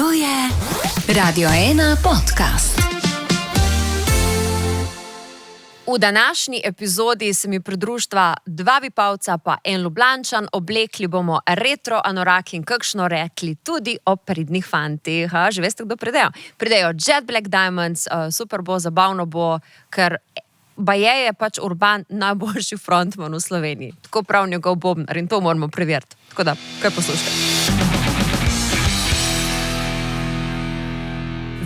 To je Radio 1 podcast. V današnji epizodi se mi pridružstva dva Vipavca pa en Ljubljančan. Oblekli bomo retro anorak in kakšno rekli tudi o pridnih fantih. Že veste, kdo pridejo? Pridejo Jet Black Diamonds, super bo, zabavno bo, ker baje je pač Urban najboljši frontman v Sloveniji. Tako prav njegov bobnar in to moramo preveriti. Tako da, kaj poslušajte.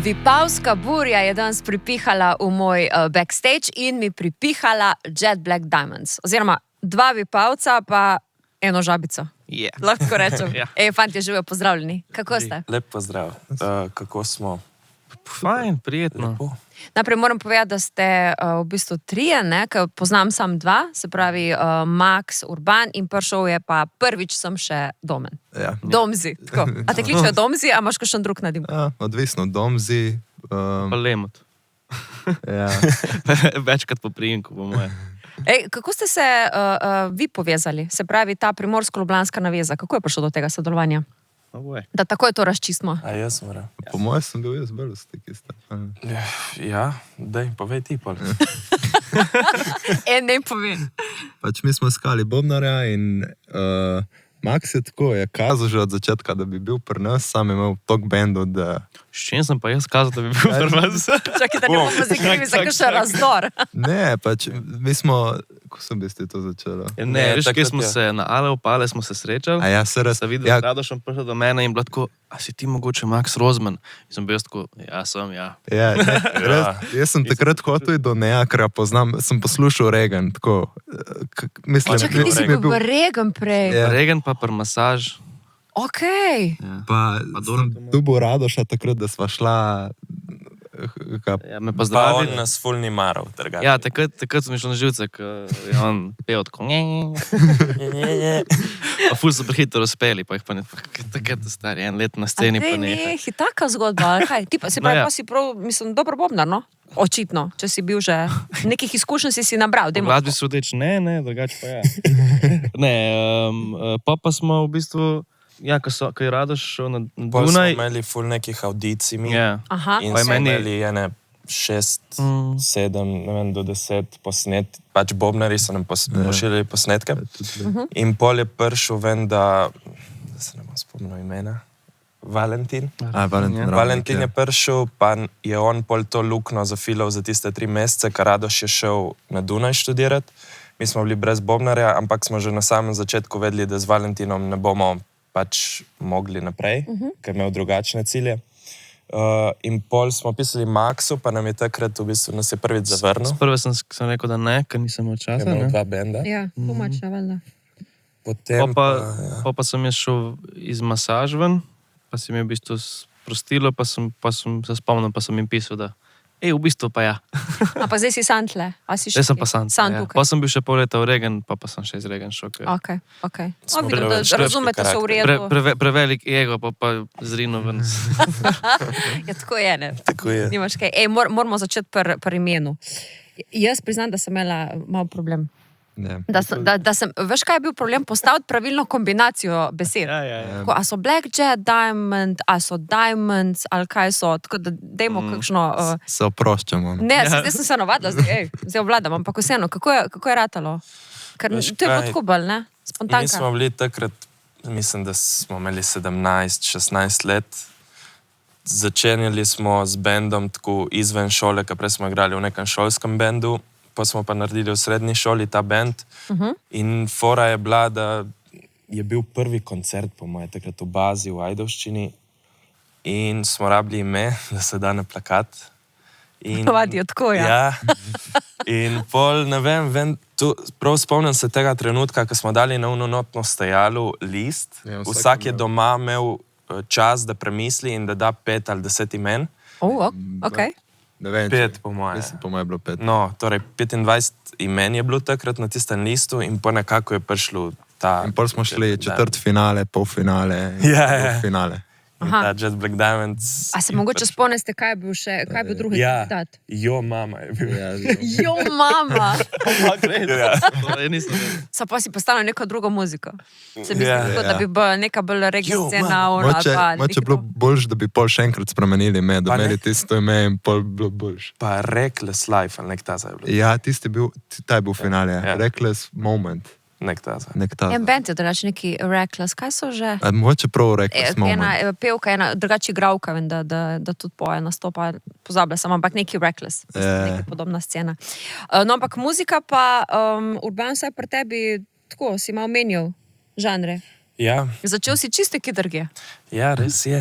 Vipavska burja je danes pripihala v moj backstage in mi pripihala Jet Black Diamonds. Oziroma, dva Vipavca pa eno žabico. Yeah. Lahko rečem. Yeah. Fantje, živijo, pozdravljeni. Kako ste? Lep pozdrav. Kako smo? Fajn, prijetno. Lepo. Najprej moram povedati, da ste v bistvu trije, ker poznam sam dva, se pravi Max, Urban in prišel je pa prvič sem še Domen. Ja. Domzi. Tako. A te kličejo Domzi, a imaš kakšen drug nadim? Ja, odvisno, Domzi. Pa Lemot. Ja. Večkrat po priimku, po moje. Kako ste se vi povezali? Se pravi, ta primorsko-ljubljanska naveza. Kako je prišlo do tega sodelovanja? Da takoj to razčistimo. A jaz moram. Po mojem sem bil jaz bolj v stiki. Ja, daj, povej ti pol. Ne povem. Pač mi smo iskali bobnarja in Max je tako, je kazal že od začetka, da bi bil pri nas, sam je imel tok bendu, da... S čim sem pa jaz kazal, da bi bil pri vas? Čakaj, da ne bomo zakrivi za kakšen razdor. Ne, pač mi smo... Ko sem bi ste to začela? Ne, veš, kje smo se na Aleopale smo se srečali. A ja, se res... Sem videl, da Radošem prišel do mene in bilo tako, a si ti mogoče Max Rozman? In sem bil tako, ja, sem, ja. Ja, ne, res, jaz sem takrat hotel do Nejakra, poznam, sem poslušal Regan, tako... Mislim, Čakaj, ti si bil v Regan prej. Ja. Regan pa pri masaž. Okej. Ja. Pa sem dubo Radoša takrat, da sva šla... Ja, me Pa pa on zdravil. nas ful ni maral, trgati. Ja, takrat sem išel na živce, ko je on pel tako. Pa ful so prehitro uspeli, pa jih pa ne, takrat stari, en let na sceni pa ne. Taka zgodba, ali kaj? Ti pa si pravi, ja. pa si prav, mislim, dobro bobnar, no? Očitno, če si bil že, nekih izkušenj si nabral. Po glasbi sodeč, ne, drugače pa ja. Ne, pa smo v bistvu, ja, ko je Radoš šel na Pol smo Dunaj. imeli ful nekih audicij mi. Ja. Aha. In Pa je smo meni- imeli ene 6, 7, ne vem, do 10 posnet. Pač bobnari so nam pošiljali posnetke. In pol je prišel ven, da se ne bom spomnil imena, Valentin. Valentin. Valentin je prišel, pa je on pol to lukno zafilal za tiste 3 mesece, ker Radoš je šel na Dunaj študirati. Mi smo bili brez bobnarja, ampak smo že na samem začetku vedeli, da z Valentinom ne bomo pač mogli naprej, ker je imel drugačne cilje. In pol smo pisali Maxu, pa nam je takrat v bistvu nas je prvič zavrnil. Sprve sem rekel, da ne, ker nisem imel časa. Je imel Ne? 2 benda. Ja, pomačna, valjda. Potem Pa sem jaz šel iz masaž ven, pa si mi v bistvu sprostilo, pa sem se spomnil, pa sem jim pisal, da v bistvu pa ja. A pa zdaj si santle? Zdaj sem pa sant. Sant Ja. tukaj. Pa sem bil še pol leta v Regan, pa sem še iz Regan šel. Okej. Smo Vidim, da preveč razumete, so v redu. Prevelik ego, pa zrino ven. Ja, tako je, ne? tako je. Nimaš kaj. Moramo začeti pri imenu. Jaz priznam, da sem imela malo problem. Ne. Da sem, veš kaj je bil problem? Postaviti pravilno kombinacijo besed. Ja. Tako, a so Black Jet Diamond, a so Diamonds, ali kaj so, tako da dajmo kakšno... Se oproščamo. Ne, zdaj sem se navadila, zdaj obvladam, ampak vseeno, kako je ratalo? Ker Veš to je bilo kaj? tako bolj, ne? Mi Spontanka. smo bili takrat, mislim, da smo imeli 17-16 let. Začenjali smo z bendom tako izven šole, ker prej smo igrali v nekem šolskem bendu, pa smo pa naredili v srednji šoli ta bend. In fora je bila, da je bil prvi koncert, po moje, takrat v bazi v Ajdovščini in smo rabili ime, da se da na plakat. Vadijo tako, ja. Ja. In pol, ne vem, prav spomnim se tega trenutka, ko smo dali na unonotno stajalo list. Ja, Vsak je doma imel čas, da premisli in da da 5 ali 10 imen. Okej. Ne vem, 5, po moje. Mislim, po moje je bilo 5. No, torej 25 imen je bilo takrat na tistem listu in po nekako je prišlo ta... In pol smo šli četrtfinale, polfinale, Ja. finale. In Aha. ta Jet Black Diamonds. A se mogoče spomnite, kaj je bil drugi Ja, kandidat? Jo mama je bil. Ja, Jo, mama! Ja. Ja, nisem vedel. Sa pa si postavil neko drugo muziko. Se mi zdi, Ja, tako, da bi bila neka bolj regija Jo, scena. ona, moče bilo boljš, da bi pol še enkrat spremenili ime, da Pa ne. imeli tisto ime in pol bilo boljš. Pa Reckless Life, ali nek ta zdaj je bil. Ja, tisti bil, ta je bil finale. Ja. Reckless Moment. Nek ta zdaj. Nek ta. En band je drugače neki Reckless, kaj so že? Moče prav Reckless Moment. Ena pevka, ena drugače igravka, vem, da tudi poje nastopa, pozabila sem, ampak neki Reckless, neka podobna scena. No, ampak muzika pa, Urban, saj pri tebi, tako si malo menil žanre. Ja, Začel si čiste kidrge. ja, res je.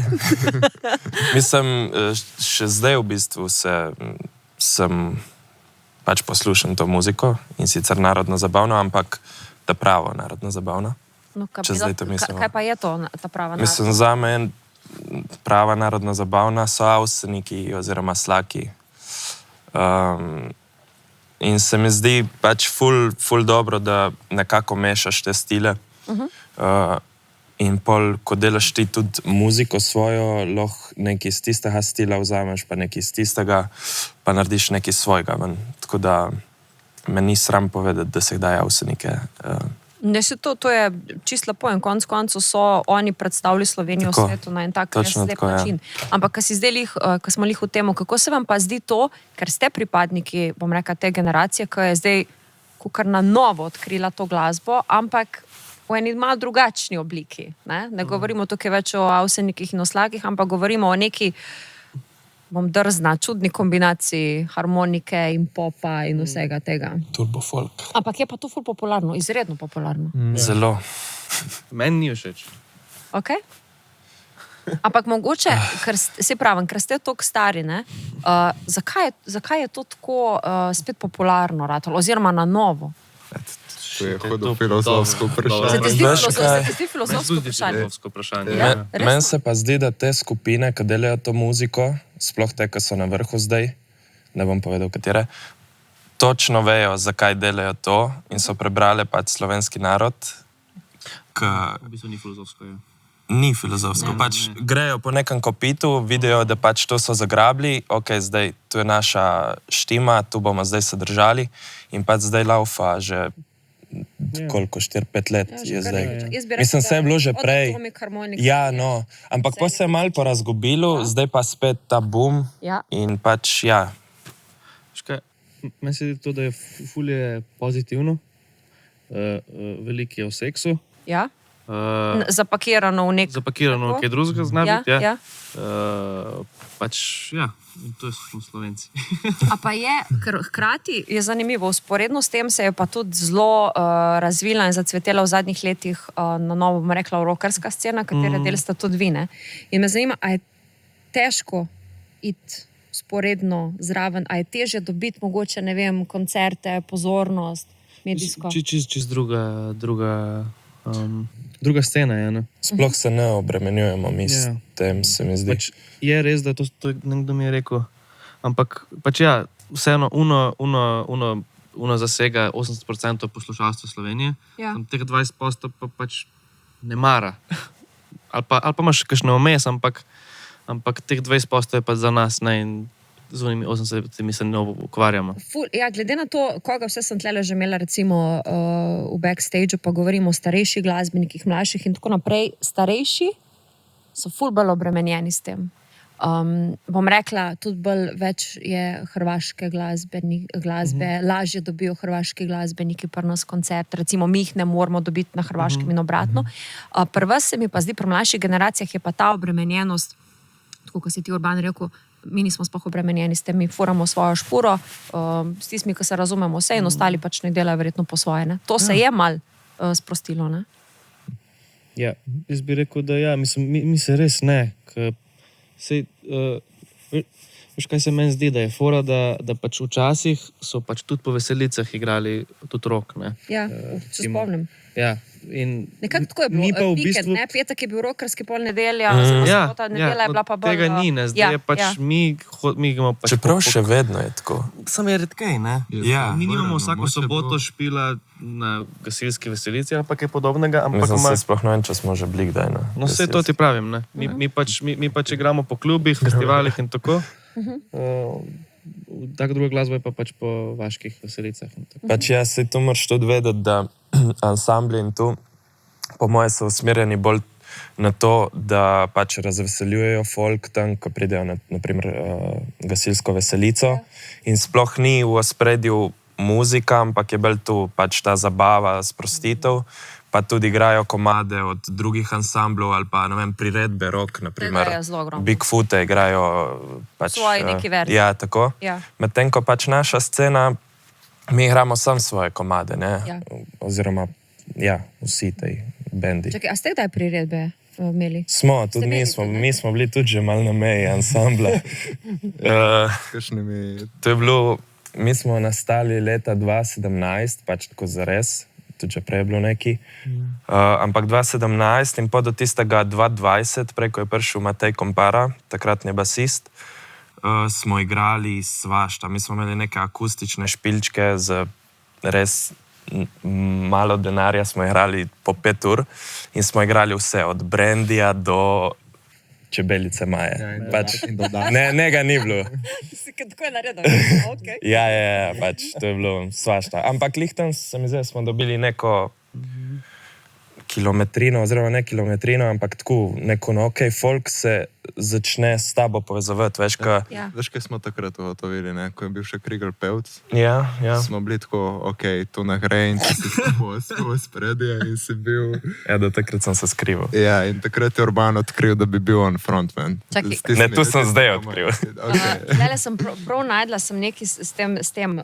Mislim, še zdaj v bistvu sem pač poslušam to muziko in sicer narodno zabavno, ampak ta pravo narodno zabavno. No, kaj, Če zdaj to mislimo. kaj pa je to, ta prava Mislim, za me prava narodno zabavna so avseniki oziroma slaki. In se mi zdi pač ful dobro, da nekako mešaš te stile. In pol, ko delaš ti tudi muziko svojo, lahko nekaj iz tistega stila vzameš, pa nekaj iz tistega, pa narediš nekaj svojega ven. Tako da me ni sram povedati, da se kdaj avsenike. Ne, se to je čisto lepo in konec koncev so oni predstavili Slovenijo v Tako. svetu na en tak Točno lep tako, ja. način. Ampak, ko si zdaj ko smo lih v temu, kako se vam pa zdi to, ker ste pripadniki, bom rekla, te generacije, ki je zdaj kar na novo odkrila to glasbo, ampak v eni malo drugačni obliki. Ne govorimo tukaj več o avsenikih in o slagih, ampak govorimo o neki, bom drzna, čudni kombinaciji harmonike in popa in vsega tega. Turbo folk. Ampak je pa to ful popularno, izredno popularno. Zelo. Meni ni všeč. Okay. Ampak mogoče, ker ste toliko stari, ne, zakaj je to tako spet popularno ratalo, oziroma na novo? To je hodil filozofsko vprašanje. Se ti zdi Veš kaj? filozofsko vprašanje? Filozofsko vprašanje. Ja. Ja. Resno? Meni se pa zdi, da te skupine, ki delajo to muziko, sploh te, ki so na vrhu zdaj, ne bom povedal katere, točno vejo, zakaj delajo to in so prebrali pač slovenski narod, ki V bistvu ni filozofsko. Ja. ni filozofsko. Pač grejo po nekem kopitu, vidijo, da pač to so zagrabili, ok, zdaj tu je naša štima, tu bomo zdaj se držali in pač zdaj laufa že koliko, 4-5 let je zdaj. Mislim, vse je bilo že prej. Ja, no, ampak pa se je malo porazgubilo, zdaj pa spet ta boom Ja. in pač ja. Škaj, meni se zdi to, da je fulje pozitivno, veliko je o seksu, Ja? Zapakirano v nek... zapakirano Tako? kaj drugega zna Ja, biti. Ja. ja. Pač, ja, in to smo Slovenci. A pa je, ker hkrati je zanimivo, usporedno s tem se je pa tudi zelo razvila in zacvetela v zadnjih letih na novo, bom rekla, rockerska scena, katere del sta tudi vi, ne. In me zanima, a je težko iti usporedno zraven, a je težje dobiti mogoče, ne vem, koncerte, pozornost, medijsko? Čist druga scena je, ne. Sploh se ne obremenjujemo mi s Ja. tem, se mi zdi. Pač je res, da to nekdo mi je rekel, ampak pač ja, vseeno uno zasega 80% poslušalstva Slovenije, Ja. teh 20% pa pač ne mara. Ali pa imaš kakšne vmes, ampak teh 20% je pa za nas, ne, in z unimi 80% se ne ukvarjamo. Ja, glede na to, koga vse sem tlele že imela recimo v backstageu, pa govorimo o starejših glasbenikih, mlajših in tako naprej, starejši so ful bolj obremenjeni s tem. Bom rekla, tudi več je hrvaške glasbe, lažje dobijo hrvaški glasbeniki pri nas koncert, recimo mi jih ne moramo dobiti na hrvaškem in obratno. Pri vas se mi pa zdi, pri mlajših generacijah je pa ta obremenjenost, tako kot si ti Urban rekel, mi nismo sploh obremenjeni s tem, mi furamo svojo špuro, s tistimi, ki se razumemo vse in ostali pač ne delajo verjetno po svoje. Ne? To se je mal sprostilo, ne? Ja, jaz bi rekel, da ja, mislim, mi se res ne. Sej, veš, kaj se meni zdi, da je fora, da pač včasih so pač tudi po veselicah igrali tudi rok, ne. Ja, se spomnim. Ja, in Nekako tako je bilo. mi pa v Vikend, bistvu... ne? Petek je bil rokerski, pol nedelja, oziroma sobota, nedelja je bila pa bolj... Tega ni, ne, zdaj je pač mi imamo pač... Čeprav še vedno je tako. Sam je redkej, ne? Ja, Mi nimamo vseeno, vsako mogoče soboto bo- špila na gasilski veselici ali pa kaj podobnega, ampak Mislim, ima... se sploh ne vem, če smo že bili kdaj na No, vse to ti pravim, ne? Mi pač igramo po klubih, festivalih in tako. Tako druga glasba je pa pač po vaških veselicah. In tako. Pač ja, se tu moraš tudi vedeti, da ansambli in tu, po moje, so usmerjeni bolj na to, da pač razveseljujejo folk tam, ko pridejo na naprimer gasilsko veselico in sploh ni v ospredju muzika, ampak je bolj tu pač ta zabava, sprostitev, pa tudi igrajo komade od drugih ansamblov ali pa, ne vem, priredbe rock, naprimer. Tega je zelo ogromno. Bigfoote igrajo pač... Svoji neki verzi. Ja, tako. Ja. Medtem ko pač naša scena, mi igramo sam svoje komade, ne? Ja. Oziroma, ja, vsi tej bendi. Čakaj, a ste kdaj priredbe imeli? Smo, tudi Ste mi imeli smo, tudi, ne? mi smo bili tudi že malo na meji ansambla. Kakšnimi... To je bilo, mi smo nastali leta 2017, pač tako zares, tudi že prej je bilo neki. Ampak 2017 in pa do tistega 2020, preko je prišel Matej Kompara, takratni basist, smo igrali svašta. Mi smo imeli neke akustične špilčke z res malo denarja, smo igrali po 5 ur in smo igrali vse, od Brandija do Čebelice Maje. Ja, in Pač, in dodatek. ne ga ni bilo. Tako je naredil. Okay. Ja, pač to je bilo svašta. Ampak lih tam se mi zdi, smo dobili neko kilometrino, oziroma ne kilometrino, ampak tako neko, no, ok, folk se začne s tabo povezovati, veš, ka... Ja. Veš, kaj smo takrat ugotovili, ne? Ko je bil še Krigl pevc, Ja. smo bili tako, ok, tu na gre in si spol spredje in si bil... Ja, do takrat sem se skrival. Ja, in takrat je Urban odkril, da bi bil on frontman. Čakaj. S tistimi- Ne, to sem zdaj odkril. Okay. Zdaj sem prav najdla sem nekaj s tem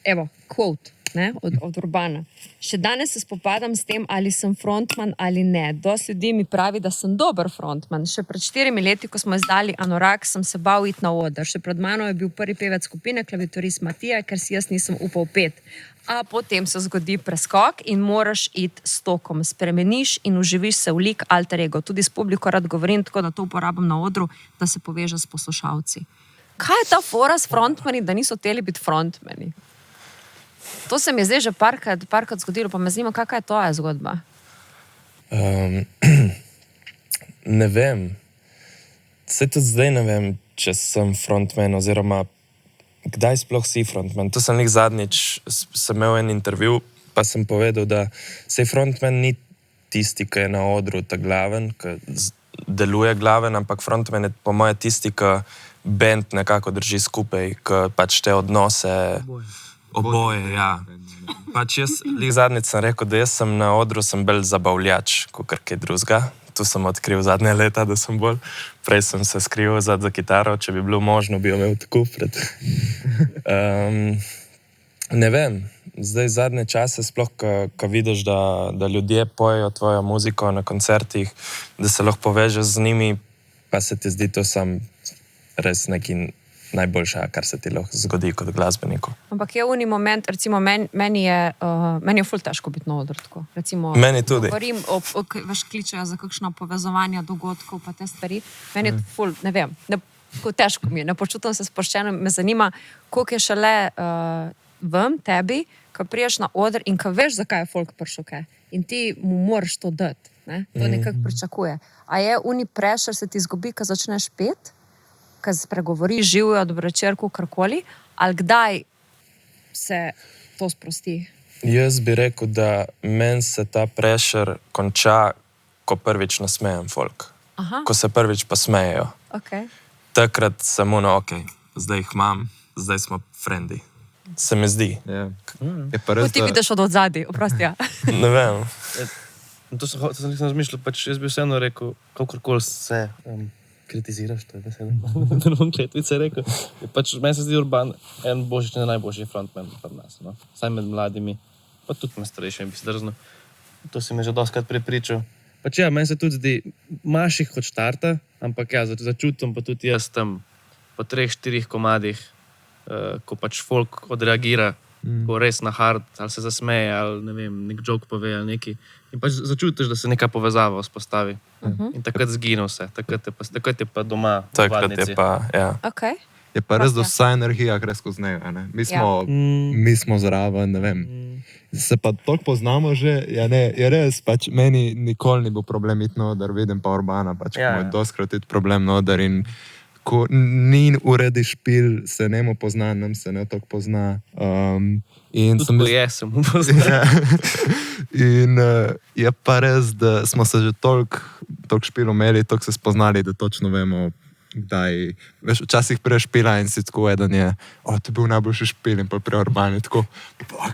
evo, quote. Ne, od Urbana. Še danes se spopadam s tem, ali sem frontman ali ne. Dosti ljudi mi pravi, da sem dober frontman. Še pred 4 leti, ko smo izdali Anorak, sem se bal iti na oder. Še pred mano je bil prvi pevec skupine, klaviaturist Matija, ker si jaz nisem upal pet. A potem se zgodi preskok in moraš iti s tokom. Spremeniš in uživiš se v lik alter ego. Tudi s publiko rad govorim, tako da to uporabljam na odru, da se poveže s poslušalci. Kaj je ta fora s frontmani, da niso hoteli biti frontmani? To se mi je zdaj že parkrat zgodilo, pa me zanima, kakšna je tvoja zgodba. Ne vem. Se tudi zdaj ne vem, če sem frontman, oziroma kdaj sploh si frontman. To sem jih zadnjič sem imel en intervju, pa sem povedal, da sej frontman ni tisti, ki je na odru ta glaven, ki deluje glaven, ampak frontman je po moje tisti, ki band nekako drži skupaj, ki pač te odnose... Oboje, ja. Pač jaz, lih zadnjič sem rekel, da jaz sem na odru sem bolj zabavljač, kot kaj drugega. Tu sem odkril zadnje leta, da sem bolj. Prej sem se skrival za kitaro, če bi bilo možno, bi jo imel tako pred. Ne vem, zdaj zadnje čase, sploh, ko vidiš, da ljudje pojejo tvojo muziko na koncertih, da se lahko povežeš z njimi, pa se ti zdi to sam res neki najboljša, kar se ti lahko zgodi kot glasbeniku. Ampak je uni moment, recimo meni je ful težko biti na odru tako. Recimo, Meni tudi. Govorim, veš, kličejo za kakšno povezovanje dogodkov, pa te stvari. Meni je ful, ne vem, tako težko mi je, ne počutim se sproščeno, me zanima, koliko je šele vam, tebi, ko priješ na oder in ko veš, zakaj je folk prišel kaj. In ti mu moraš to dati, ne? To nekako pričakuje. A je uni pressure, se ti zgubi, ko začneš pet? Ko spregovori, živijo, dobro večer, karkoli, ali kdaj se to sprosti? Jaz bi rekel, da meni se ta pressure konča, ko prvič nasmejem folk. Aha, Ko se prvič posmejejo. ok. Takrat samo, no, ok, zdaj jih imam, zdaj smo frendi. Se mi zdi. Ja. Je pa Ko res, ti da... vidiš od odzadaj, oprosti, ja. Ne vem. To sem razmišljal, pač jaz bi vseeno rekel, kakorkoli se kritiziraš, to je beseda. Da ne bom kletvice rekel. Pač meni se zdi Urban en božič, ne najboljši frontman pri nas, no. Saj med mladimi, pa tudi med starejšimi, bi se drzno. To si me že dostikrat prepričal. Pač ja, meni se tudi zdi, imaš jih od štarta, ampak ja, začutim pa tudi jaz tam po 3-4 komadih, ko pač folk odreagira, ko res na hard, ali se zasmeje, ali ne vem, nek joke pove ali neki. In pač začutiš, da se neka povezava vzpostavi. In takrat zgine vse, takrat je pa doma. Takrat je pa, ja. Okay. Je pa res, da vsa energija gre skozi njega. Mi smo zraven, ne vem. Se pa toliko poznamo že, je res, pač meni nikoli ni bil problem iti noter, vidim pa Urbana, pač moj doskrat iti problem noter in ko ni uredi špil, se nemo pozna, nam se ne toliko pozna. Tudi ko sem mu poznal. In je pa res, da smo se že toliko špil imeli, toliko se spoznali, da točno vemo, kdaj, veš, včasih prešpila in si tako eden je, to je bil najboljši špil in pa pri Urbani tako,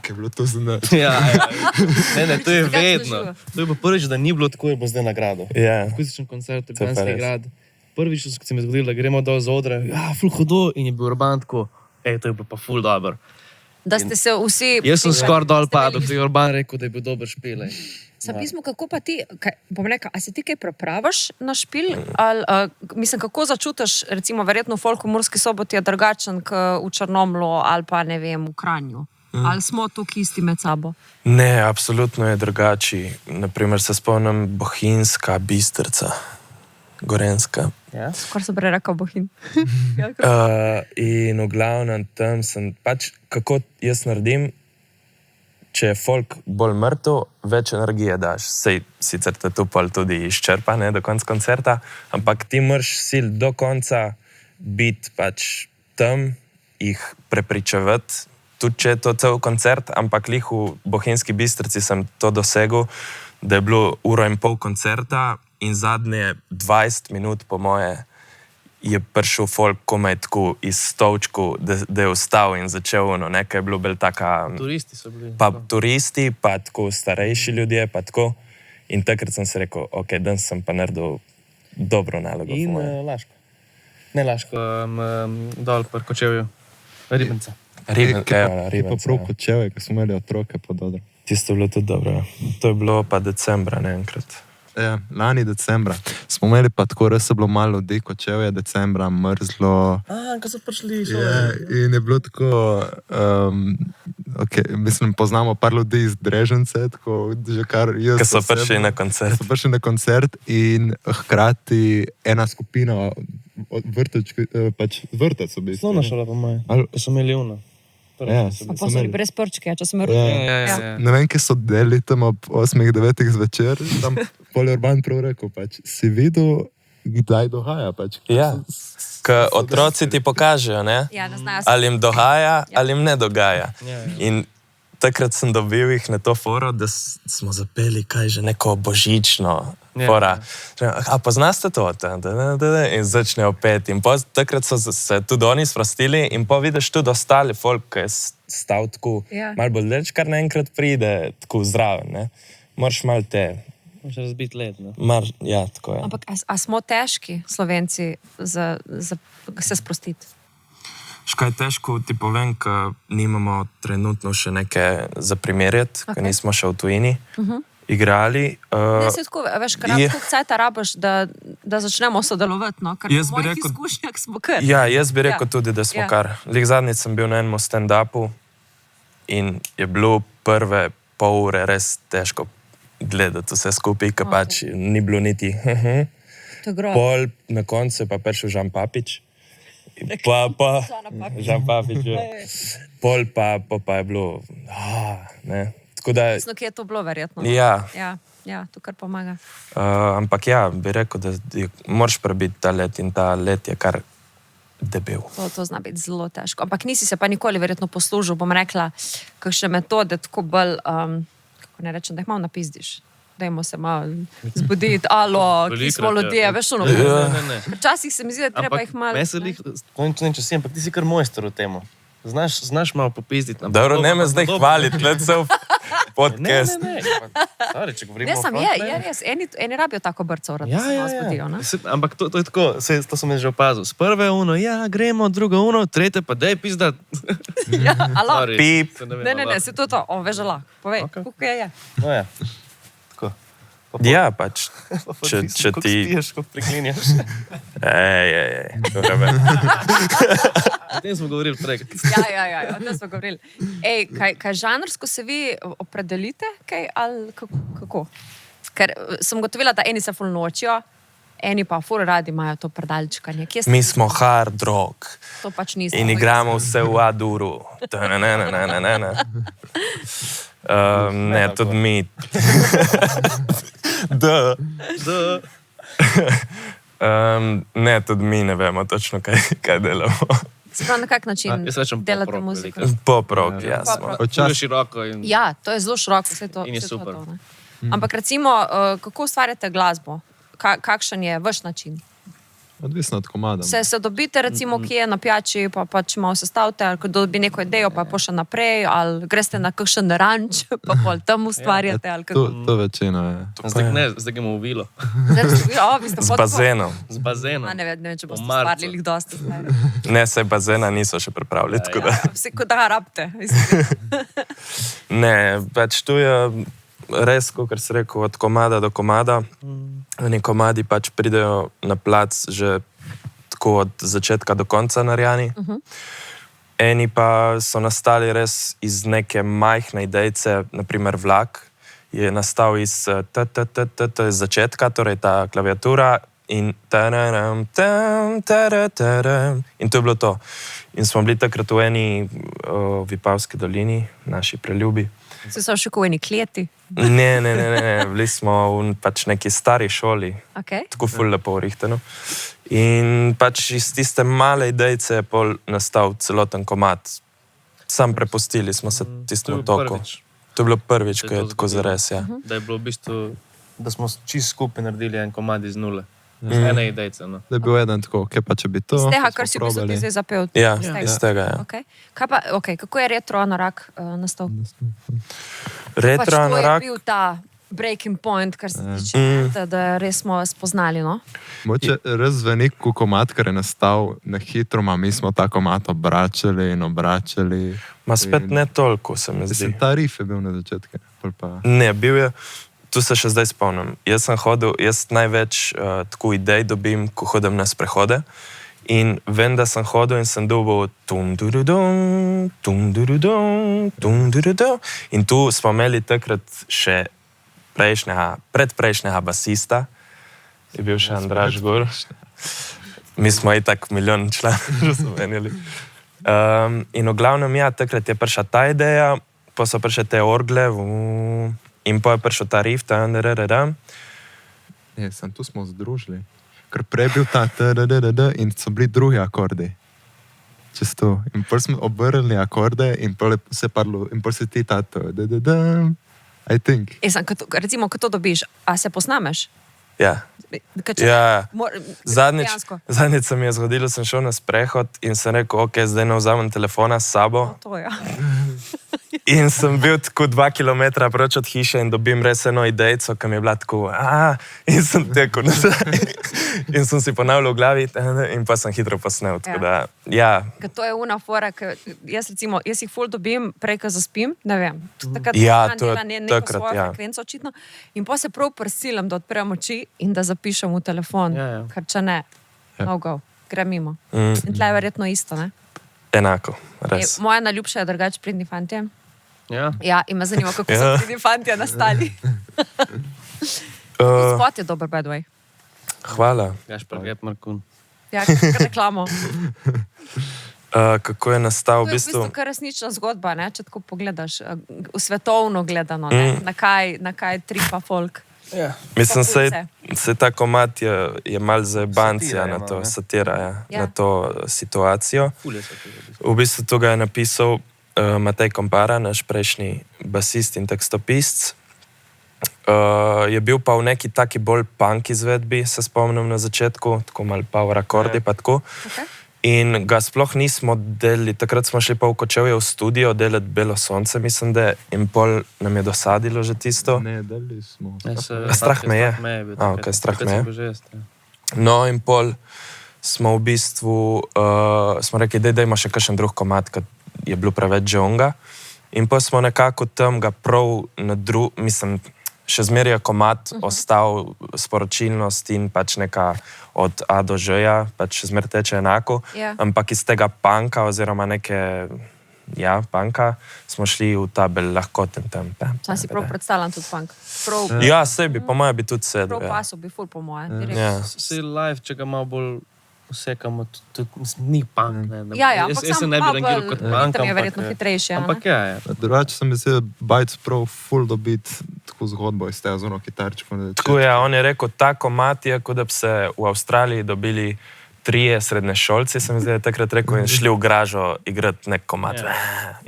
je bilo to za nas. Ne, to je vedno. To je pa prvič, da ni bilo tako, je bo zdaj nagrado. Akustičen koncert, Ljubljanski grad. Prvič, ko se mi je zgodilo, da gremo dol z odra, ful hodo in je bil Urban tako, to je bilo pa ful dober. Da ste se vsi... Jaz sem skoraj dol padel, ko je Urban rekel, da je bil dober špil. Pismo, kako pa ti, bom rekel, a se ti kaj prepravaš na špil? Mislim, kako začutiš, recimo, verjetno folk v Murski Soboti je drugačen k v Črnomlju ali pa, ne vem, v Kranju. Ali smo tukaj isti med sabo? Ne, absolutno je drugači. Naprimer, se spomnim Bohinjska, Bistrica, Gorenjska. Skoro sem prej rekel Bohinj. In v glavnem tam sem, pač, kako jaz naredim, če je folk bolj mrtev, več energije daš. Sej, sicer te tu pol tudi izčrpa, ne, do konca koncerta, ampak ti moraš sil do konca biti pač tam, jih prepričevati, tudi če je to cel koncert, ampak lih v Bohinjski Bistrici sem to dosegel, da je bilo 1,5 ure koncerta in zadnje 20 minut, po moje, je prišel folk komaj tako iz stolčku, da je vstal in začel nekaj je bilo bolj taka... Turisti so bili. Pa turisti, pa tako starejši ljudje, pa tako. In takrat sem se rekel, danes sem pa naredil dobro nalogo. In Laško. Ne Laško, dol pri Kočevju. Ribenca. Ribenca. Pa prav Kočevje, ko smo imeli otroke pod odrom. Tisto je bilo tudi dobro. To je bilo pa decembra, ne enkrat. Ja, lani decembra. Smo imeli pa tako, res je bilo malo ljudi, Kočevje decembra, mrzlo. Ko so prišli. In je bilo tako, mislim, poznamo par ljudi iz Drežence, tako, že kar jaz. Ko so prišli na koncert. So prišli na koncert in hkrati ena skupina vrtec v bistvu. Slovna šola po moje, ko so imeli uno. Pa so bili brez prčke, če sem rodil. Ne vem, ki so delili tam ob 8-9 zvečer, tam pol Urban prav rekel, pač, si videl, kdaj dohaja, pač. Ja, ko otroci ti pokažejo, ne? Ja, da znajo. Ali jim dogaja, ali jim ne dogaja. In takrat sem dobil jih na to foro, da smo zapeli kaj že neko božično fora. A poznaste to? In začnejo peti. In takrat so se tudi oni sprostili in pa vidiš tudi ostali folk, ki je stal tako malo bolj daleč, kar naenkrat pride tako zraven, ne? Moraš malo te... Moraš razbiti led, ne? Ja, tako je. Ampak a smo težki Slovenci za se sprostiti? Škaj je težko, ti povem, ker nimamo trenutno še nekaj za primerjati, ker nismo še v tujini igrali. Ne, se tako, veš, kratko cajta rabaš, da začnemo sodelovati, no? Ker po mojih izkušnjah smo kar. Ja, jaz bi rekel tudi, da smo kar. Lih zadnjič sem bil na enem stand-upu in je bilo prve pol ure res težko gledati vse skupaj, ker pač ni bilo niti. Pol na koncu je pa prišel Žan Papič. Žan Papič, pol pa je bilo, ne. Jasno, ki je to bilo verjetno. Ja, to kar pomaga. Ampak ja, bi rekel, da moraš prebiti ta let in ta let je kar debel. To zna biti zelo težko. Ampak nisi se pa nikoli verjetno poslužil, bom rekla, kakšne metode, tako bolj, kako ne rečem, da jih malo napizdiš. Dajmo se malo zbuditi, ki smo ljudje, veš, ono. Včasih se mi zdi, da treba jih malo... Ampak ti si kar mojster v temu. Znaš malo popizditi. Dobro, ne me zdaj hvaliti, let se v podcast. Ne. Stari, če govorimo o je res. Eni rabijo tako brco, da se malo zbudijo, ne? Ampak to je tako, to sem že opazil. Z prve uno, gremo, drugo uno, tretje pa daj pizdat. Pip. Ne, se to, veš, lahko. Povej, kako je. No ja. Tako. Ja, pač, če Koliko ti... spiješ, koliko priklinjaš. to je več. O tem smo govorili prej. Ja, o tem smo govorili. Ej, kaj žanrsko se vi opredelite, kaj, ali kako? Ker sem gotovila, da eni se ful nočijo, eni pa ful radi imajo to predalčkanje. Mi smo hard rock. To pač nismo. In igramo vse v A-duru. Ne, tudi mi. Ne, tudi mi ne vemo točno, kaj delamo. Sprav, na kak način Jaz rečem delate pop-rock muziko? veliko. Pop-rock, ja smo. Pop-rock. To je široko in Ja, to je zelo široko, vse to. In je vse to super. to, ne. Ampak recimo, kako ustvarjate glasbo? Kakšen je vaš način? Odvisno od komada. Se dobite recimo, kje na pijači, pa pač malo sestavite, ali ko dobi neko idejo, pa pošle naprej, ali greste na kakšen ranč, pa pol tam ustvarjate, ali kako? To večino je. zdaj gremo v vilo. Z bazenom. Z bazenom. Ne vem, če boste V marcu. ustvarili jih dosti. Ne, saj bazena niso še pripravili, tako da... Vse, ko da ga rabite. mislim. Ne, pač tu je res, kot si rekel, od komada do komada. Oni komadi pač pridejo na plac že tako od začetka do konca narejeni. Eni pa so nastali res iz neke majhne idejce, naprimer Vlak je nastal iz začetka, torej ta klaviatura in in to je bilo to. In smo bili takrat v eni Vipavski dolini, naši preljubi. Se so še v eni kleti. Ne, bili smo v pač neki stari šoli, Okay. tako ful lepo urihtano. In pač iz tiste male idejce je pol nastal celoten komad. Sam prepustili smo se tistemu toku. To je bilo prvič, ko je tako zares, ja. Da je bilo v bistvu, da smo čist skupaj naredili en komad iz nule. Ene idejce, no. Da je bil eden tako, kaj pa če bi to. Z tega, smo kar si v bistvu probali. ti zdaj zapel. Ja, Iz tega. iz tega, ja. Okay. Kaj pa, kako je retro anorak nastal? Retro Pač to anorak, je bil ta breaking point, kar se tiče, da res smo spoznali, no? Moče res velik komad, ker je nastal na hitro, mi smo ta komad obračali in obračali. ma spet ne toliko, se mi zdi. Mislim, ta riff je bil na začetku. Pa... Ne, bil je, tu se še zdaj spomnim. Jaz sem hodil, jaz največ tako idej dobim, ko hodim na sprehode. In vem, da sem hodil in sem dobil tum-du-du-dum, tum-du-du-dum, tum-du-du-dum. In tu smo imeli takrat še predprejšnjega basista, je bil še Andraž Gor. Mi smo itak milijon članov že so menili. In v glavnem, ja, takrat je prišla ta ideja, pa so prišle te orgle, in pa je prišel ta riff, Ne, sem tu smo združili. Ker prej je bil ta in so bili drugi akordi. Čez to. In pol smo obrnili akorde in pol se parlo, in pol se ti ta I think. Recimo, ko to dobiš, a se posnameš? Ja. Kaj, Ja. Zadnjič. Zadnjič se mi je zgodilo, sem šel na sprehod in sem rekel, ok, zdaj ne vzamem telefona s sabo. To, ja. In sem bil tako 2 kilometra proč od hiše in dobim res eno idejco, ki mi je bila tako, in sem tekel nazaj. In sem si ponavljal v glavi in pa sem hitro posnel. Tako da, ja. Ker to je una fora, ker jaz jih ful dobim, prej, ko zaspim, ne vem. Takrat Ja, dan to je dela neko takrat, svojo ja. frekvenco očitno. In pa se prav prisilim, da odprem oči in da zapišem v telefon. Ja. Ker če ne, no go, gre mimo. Mm. In tle je verjetno isto, ne? Enako, res. Moja najljubša je drugače Pridni fantje. Ja. Ja, in me zanima, kako Ja. so Pridni fantje nastali. Spot je dober, by the way. Hvala. Gašper Gep Markun. Ja, kar reklamo. Kako je nastal To je v bistvu kar resnična zgodba, ne? Če tako pogledaš, svetovno gledano, ne? Na kaj tripa folk. Ja. Mislim, Populce. se ta komad je mal zajebancija Satira je na malo, to, ne? satira, ja, Ja. na to situacijo. Fulje so tega. V bistvu to ga je napisal Matej Kompara, naš prejšnji basist in tekstopisc. Je bil pa v neki taki bolj punk izvedbi, se spomnim na začetku, tako mal power akordi pa tako. Okay. In ga sploh nismo delali, takrat smo šli pa v Kočevje v studio delati Belo sonce, mislim, da in pol nam je dosadilo že tisto. Ne, dali smo. Strah me je. Ok, strah me je. No in pol smo v bistvu, smo rekli, dajmo še kakšen drug komad, ker je bilo preveč žonga. In pa smo nekako tam ga prav mislim, še zmeraj je komad ostal sporočilnost in pač neka od A do Ž-ja, pač še zmeraj teče enako, ampak iz tega punka oziroma neke, punka, smo šli v ta bolj lahkoten tam. Sam si prav predstavljam tudi punk. Ja, sebi, po moje bi tudi sedel. Prav paso bi ful po moje. Vsi live, če ga malo bolj vsekamo, tudi ni punk. Ampak jaz se ne bi rangiral kot punk, ritem je verjetno hitrejši. Ampak Drugače sem mislil, Bajc prav ful dobiti tako zgodbo iz tega z ono kitarčko. Tako je, on je rekel, ta komad je, kot da bi se v Avstraliji dobili 3 srednješolci, sem zdaj takrat rekel, in šli v gražo igrati nek komad.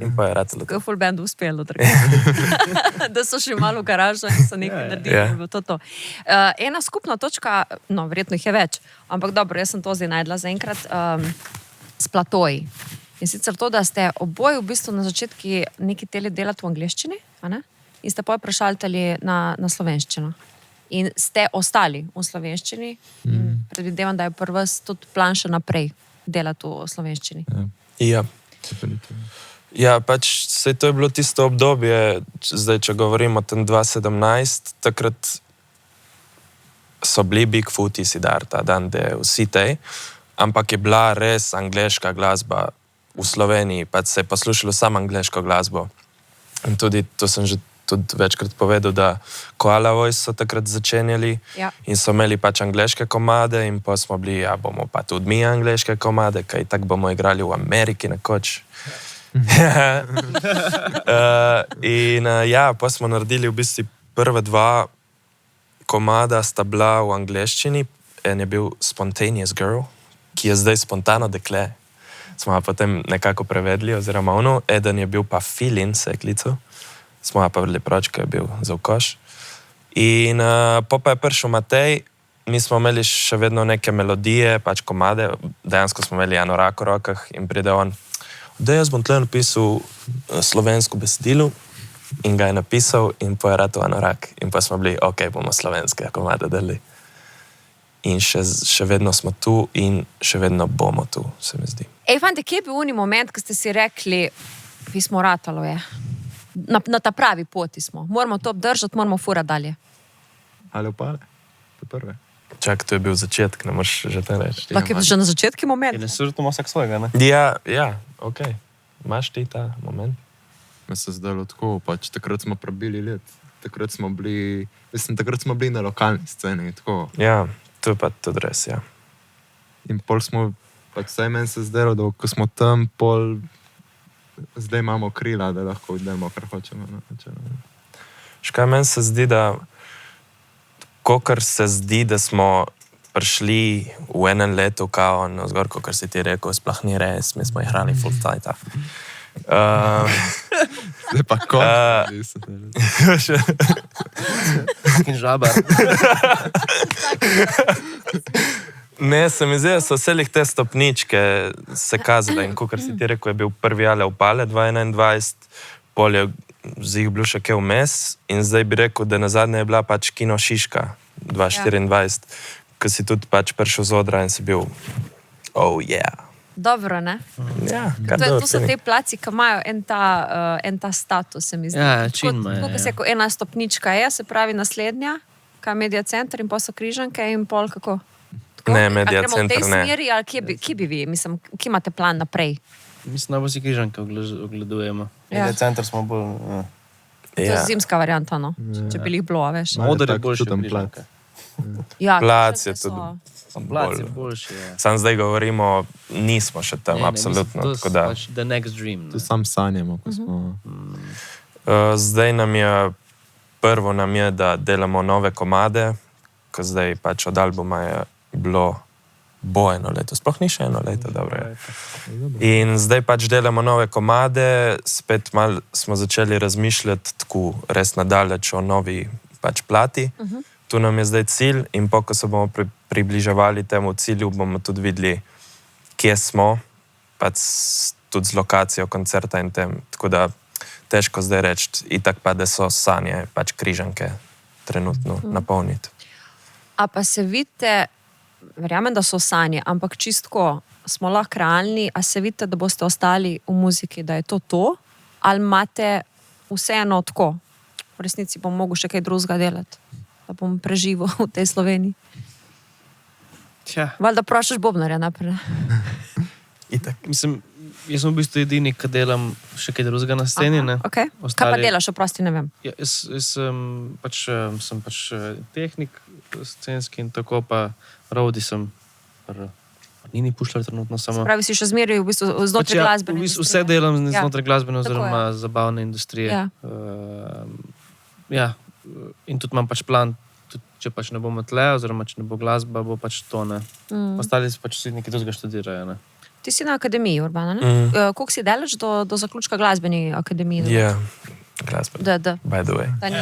In pa je ratelo. Kako je full bandu uspelo, da so šli malo v garažo in so nekaj naredili. Ena skupna točka, no, verjetno jih je več, ampak dobro, jaz sem to zdaj najdla zaenkrat, s platoji. In sicer to, da ste oboji v bistvu na začetku neki teli delati v angleščini, a ne? In ste potem prešaltali na slovenščino. In ste ostali v slovenščini in predvidevam, da je prvi tudi plan še naprej delati v slovenščini. Ja. Ja, pač se to je bilo tisto obdobje, zdaj, če govorimo o tem 2017, takrat so bili Bigfooti, Siddharta, Dante, vsi tej, ampak je bila res angleška glasba v Sloveniji, pač se je poslušalo samo angleško glasbo. In tudi, to sem že tudi večkrat povedal, da Koala Voice so takrat začenjali in so imeli pač angleške komade in pa smo bili, bomo pa tudi mi angleške komade, kaj tako bomo igrali v Ameriki nekoč. Pa smo naredili v bistvu prve 2 komada sta bila v angleščini. En je bil Spontaneous Girl, ki je zdaj spontano dekle. Smo ga potem nekako prevedli, oziroma eden je bil pa Feeling, se je klical. Smo ga pa vrli proč, ko je bil za vkoš. In pa je prišel Matej, mi smo imeli še vedno neke melodije, pač komade, dejansko smo imeli anorak v rokah in pride on, da jaz bom tle napisal slovensko besedilo in ga je napisal in pa je rato anorak. In pa smo bili, bomo slovenske komade dali. In še vedno smo tu in še vedno bomo tu, se mi zdi. Fante, kje je bil uni moment, ko ste si rekli, pismo ratalo je? Na ta pravi poti smo. Moramo to obdržati, moramo furati dalje. Ali opale? To prve. Čak, to je bil začetek, ne moš že te reči. Tako je že na začetku moment. In ne sržitamo vsak svojega, ne? Ja, Imaš ti ta moment? Me se zdelo tako, pač takrat smo prebili let. Takrat smo bili na lokalni sceni, tako. Ja, to je pa tudi res, ja. In pol smo, pač vsaj meni se zdelo, da ko smo tam, pol zdaj imamo krila, da lahko idemo, kar hočemo. Škaj, meni se zdi, da kakor se zdi, da smo prišli v enem letu, kao navzgor, kakor si ti rekel, sploh ni res, mi smo igrali full time. Zdaj pa kot. In žabar. Ne, se mi zdi, da so vselih te stopničke se kazale in kakor si ti rekel, je bil prvi Ale opale 2021, pol je z jih bilo še kaj vmes in zdaj bi rekel, da nazadnje je bila pač Kino Šiška 2024, ko si tudi pač prišel z odra in si bil Dobro, ne? Ja, to so te placi, ki imajo en ta status, se mi zdi. Ja, čin imajo. Tako se, ko ena stopnička je, se pravi naslednja, kaj je Media Center in pa so križanke in pol kako? Ne, Media Center ne. V tej Center ne. smeri, ali kje bi vi, mislim, kje imate plan naprej? Mislim, da bo si križanke ogledujemo. Media Center smo bolj... To je zimska varianta, no? Če bi jih bilo, veš. Oder je boljši od križanke. Plac je tudi... Plac je boljši, ja. Sam zdaj govorimo, nismo še tam, absolutno. To je pač the next dream. To sam sanjamo, ko smo... Zdaj prvo nam je, da delamo nove komade, ko zdaj pač od albuma je bilo eno leto, sploh ni še eno leto, dobro je. In zdaj pač delamo nove komade, spet malo smo začeli razmišljati tako res nadaleč o novi pač plati. Tu nam je zdaj cilj in ko se bomo približevali temu cilju, bomo tudi videli, kje smo, pač tudi z lokacijo koncerta in tem. Tako da težko zdaj reči, itak pa, da so sanje, pač križanke trenutno napolniti. A pa se vidite, verjamem, da so sanje, ampak čistko smo lahko realni, a se vidite, da boste ostali v muziki, da je to? Ali imate vseeno tako? v resnici bom mogel še kaj drugega delati, da bom preživel v tej Sloveniji. Tja, Valjda prošaš bobnarja naprej. Itak. mislim, jaz sem v bistvu edini, ki delam še kaj drugega na sceni, ne? Okay. Kaj pa Ostali- delaš, oprosti, ne vem. Ja, jaz sem pač tehnik scenski in tako pa roadie sem. Nini Pušlar trenutno samo. Pravi si še zmeraj v bistvu znotraj glasbene v bistvu industrije. vse delam Ja. znotraj glasbene Tako oziroma zabavne industrije. Ja. Ja, in tudi imam pač plan, tudi če pač ne bomo tle, oziroma če ne bo glasba, bo pač to, ne. Ostali pač vsi nekaj drugega študirajo, ne. Ti si na akademiji, Urbana, ne? Koliko si delaš do zaključka glasbeni akademiji? Ja, glasba. Da. By the way. Da ni.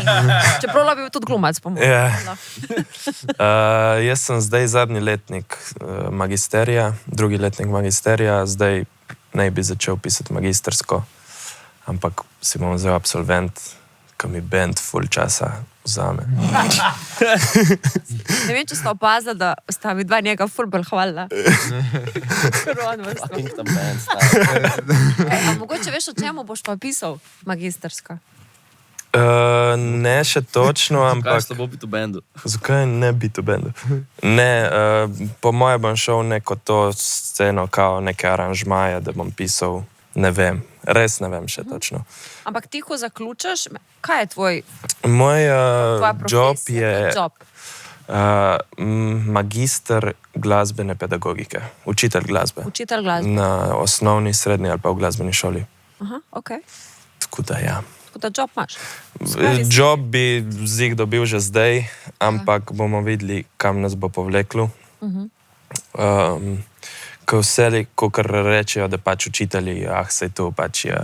Čeprav bi bil tudi glumac, po mojem. Ja. Jaz sem zdaj zadnji letnik magisterija, drugi letnik magisterija, zdaj naj bi začel pisati magistersko, ampak si bom vzel absolvent, ki mi band full časa vzame. Ne vem, če sta opazila, da sta mi dva njega ful bolj hvalila. Fucking the band style. A mogoče veš, o čemu boš pa pisal magistersko? Ne še točno, Kaj ampak... slabo biti v bendu? Zakaj ne biti v bendu? Ne, po moje bom šel neko to sceno, kao neke aranžmaje, da bom pisal, ne vem, res ne vem še točno. Ampak ti, ko zaključaš, kaj je tvoj Moj tvoja job profesija? je Job. magister glasbene pedagogike, učitelj glasbe. Učitelj glasbe. Na osnovni, srednji ali pa v glasbeni šoli. Aha, ok. Tako da ja. Tako da job imaš. Job bi zig dobil že zdaj, ampak bomo videli, kam nas bo povleklo. Ko vse, kakor rečejo, da pač učitelji, sej to pač je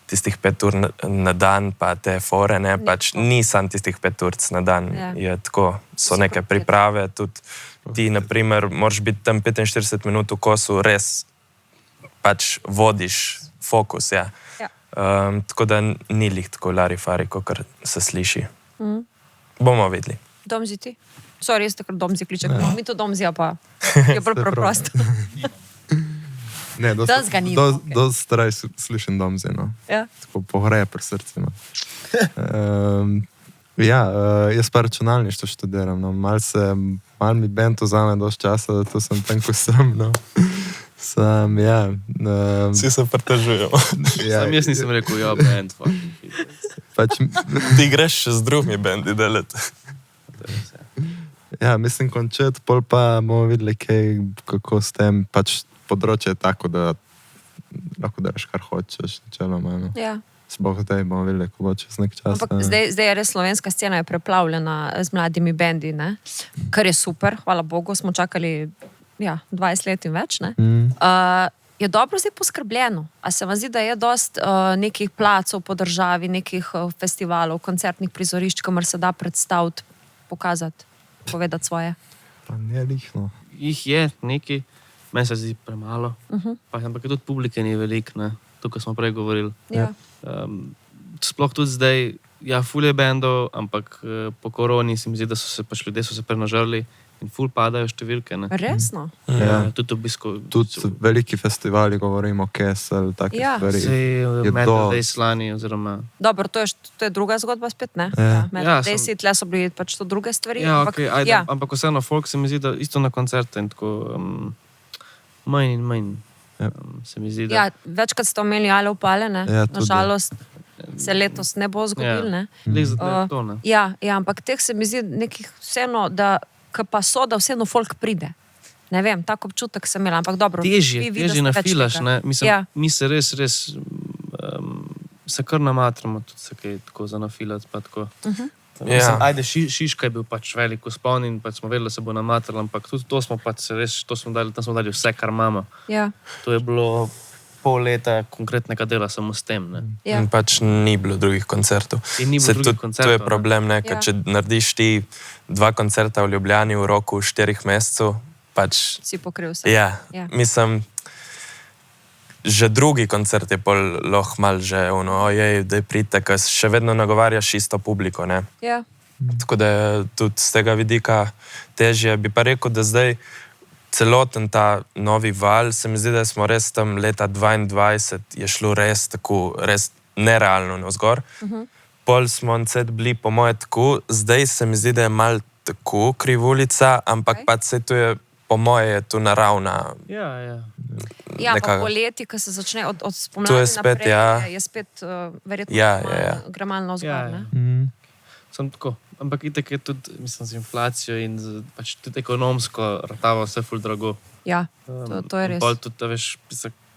tistih 5 ur na dan, pa te fore, ne, pač ni sam tistih 5 ur na dan. Ja. Je tako, so neke priprave, tudi ti, naprimer, moraš biti tam 45 minut v kosu, res pač vodiš fokus, ja. Ja. Tako da ni lih tako larifari, kakor se sliši. Bomo videli. Domzi ti? Sorry, jaz takrat domzi kličem. Mi to domzija pa je bolj preprosto. Ne, Das ga ni, okej. dosti raj slišim domzi, no. Ja. Tako pohreje pri srcu, no. Jaz pa računalništvo študiram, no. Mal mi band vzame dosti časa, da to sem tam, ko sem, no. Sam, ja. Vsi se pritežujejo. Sam jaz nisem rekel, ja, band, fucking shit. Pač, Ti greš še z drugimi bendi delati. ja, mislim končet, pol pa bomo videli, kako s tem, pač področje je tako, da lahko delaš, kar hočeš, načeloma, no. Ja. Sploh zdaj bomo videli, ko bo čez nek čas. Ampak zdaj je res slovenska scena je preplavljena z mladimi bendi, ne? Kar je super, hvala Bogu, smo čakali 20 let in več, ne? Je dobro zdaj poskrbljeno? A se vam zdi, da je dost nekih placov po državi, nekih festivalov, koncertnih prizorišč, kamor se da predstaviti, pokazati, povedati svoje? Pa ne lihno. Jih je nekaj, meni se zdi premalo, ampak tudi publike ni veliko, ne, to, kar smo prej govorili. Ja. Sploh tudi zdaj, ja, ful je bendov, ampak po koroni se mi zdi, da so se pač ljudje prenažrli in ful padajo številke, ne. Resno? Ja. Tudi obisko. Tudi veliki festivali, govorimo, Kesel, take Ja. stvari. Sej, je Metal do- Days lani, oziroma... Dobro, to je druga zgodba spet, ne? Ja. Ja, sem- tle so bili pač to druge stvari. Ja, ampak, okay, ajde, ja. ampak vseeno folk se mi zdi, da isto na koncerte in tako manj in manj. Ja. Se mi zdi, da... Ja, večkrat ste omenili ale upale, ne? Ja, tudi. Nažalost se letos ne bo zgodil, ne? Glih za to, ne. Ja, ampak teh se mi zdi nekih vseeno, da ko pa so, da vseeno folk pride. Ne vem, tak občutek sem imela, ampak dobro. Težje vi da ste več nafilaš, tega. ne. Mislim, Ja. mi se res se kar namatramo, tudi se kaj tako za nafilati, pa tako. Mislim, ajde, Šiška je bil pač velik uspon in pač smo vedeli, da se bo namatralo, ampak tudi to smo pač res, tam smo dali vse, kar imamo. Ja, To je bilo pol leta konkretnega dela samo s tem, ne. ja. In pač ni bilo drugih koncertov. In ni bilo Se drugih tudi, koncertov, to je ne. problem, ne, ker Ja. če narediš ti 2 koncerta v Ljubljani v roku 4 mesecev, pač, Si pokril vse. ja, Ja. mislim, že drugi koncert je pol lahko mal že, ojej, da pridite, ker še vedno nagovarjaš isto publiko, ne. Ja. Tako da je tudi z tega vidika težje. Bi pa rekel, da zdaj celoten ta novi val, se mi zdi, da smo res tam leta 2022 je šlo res tako, res nerealno navzgor. pol smo oncet bili po moje tako, zdaj se mi zdi, da je mal tako krivulica, ampak pač se tu je, po moje je tu naravna. Ja. Ja, pa nekako. poleti, ko se začne od Tu spomladi je spet, naprej, je spet verjetno gre malo navzgor, Ja. ne? Sem tako. Ampak itek je tudi, mislim, z inflacijo in pač tudi ekonomsko ratava vse ful drago. Ja, to je res. Pol tudi, da veš,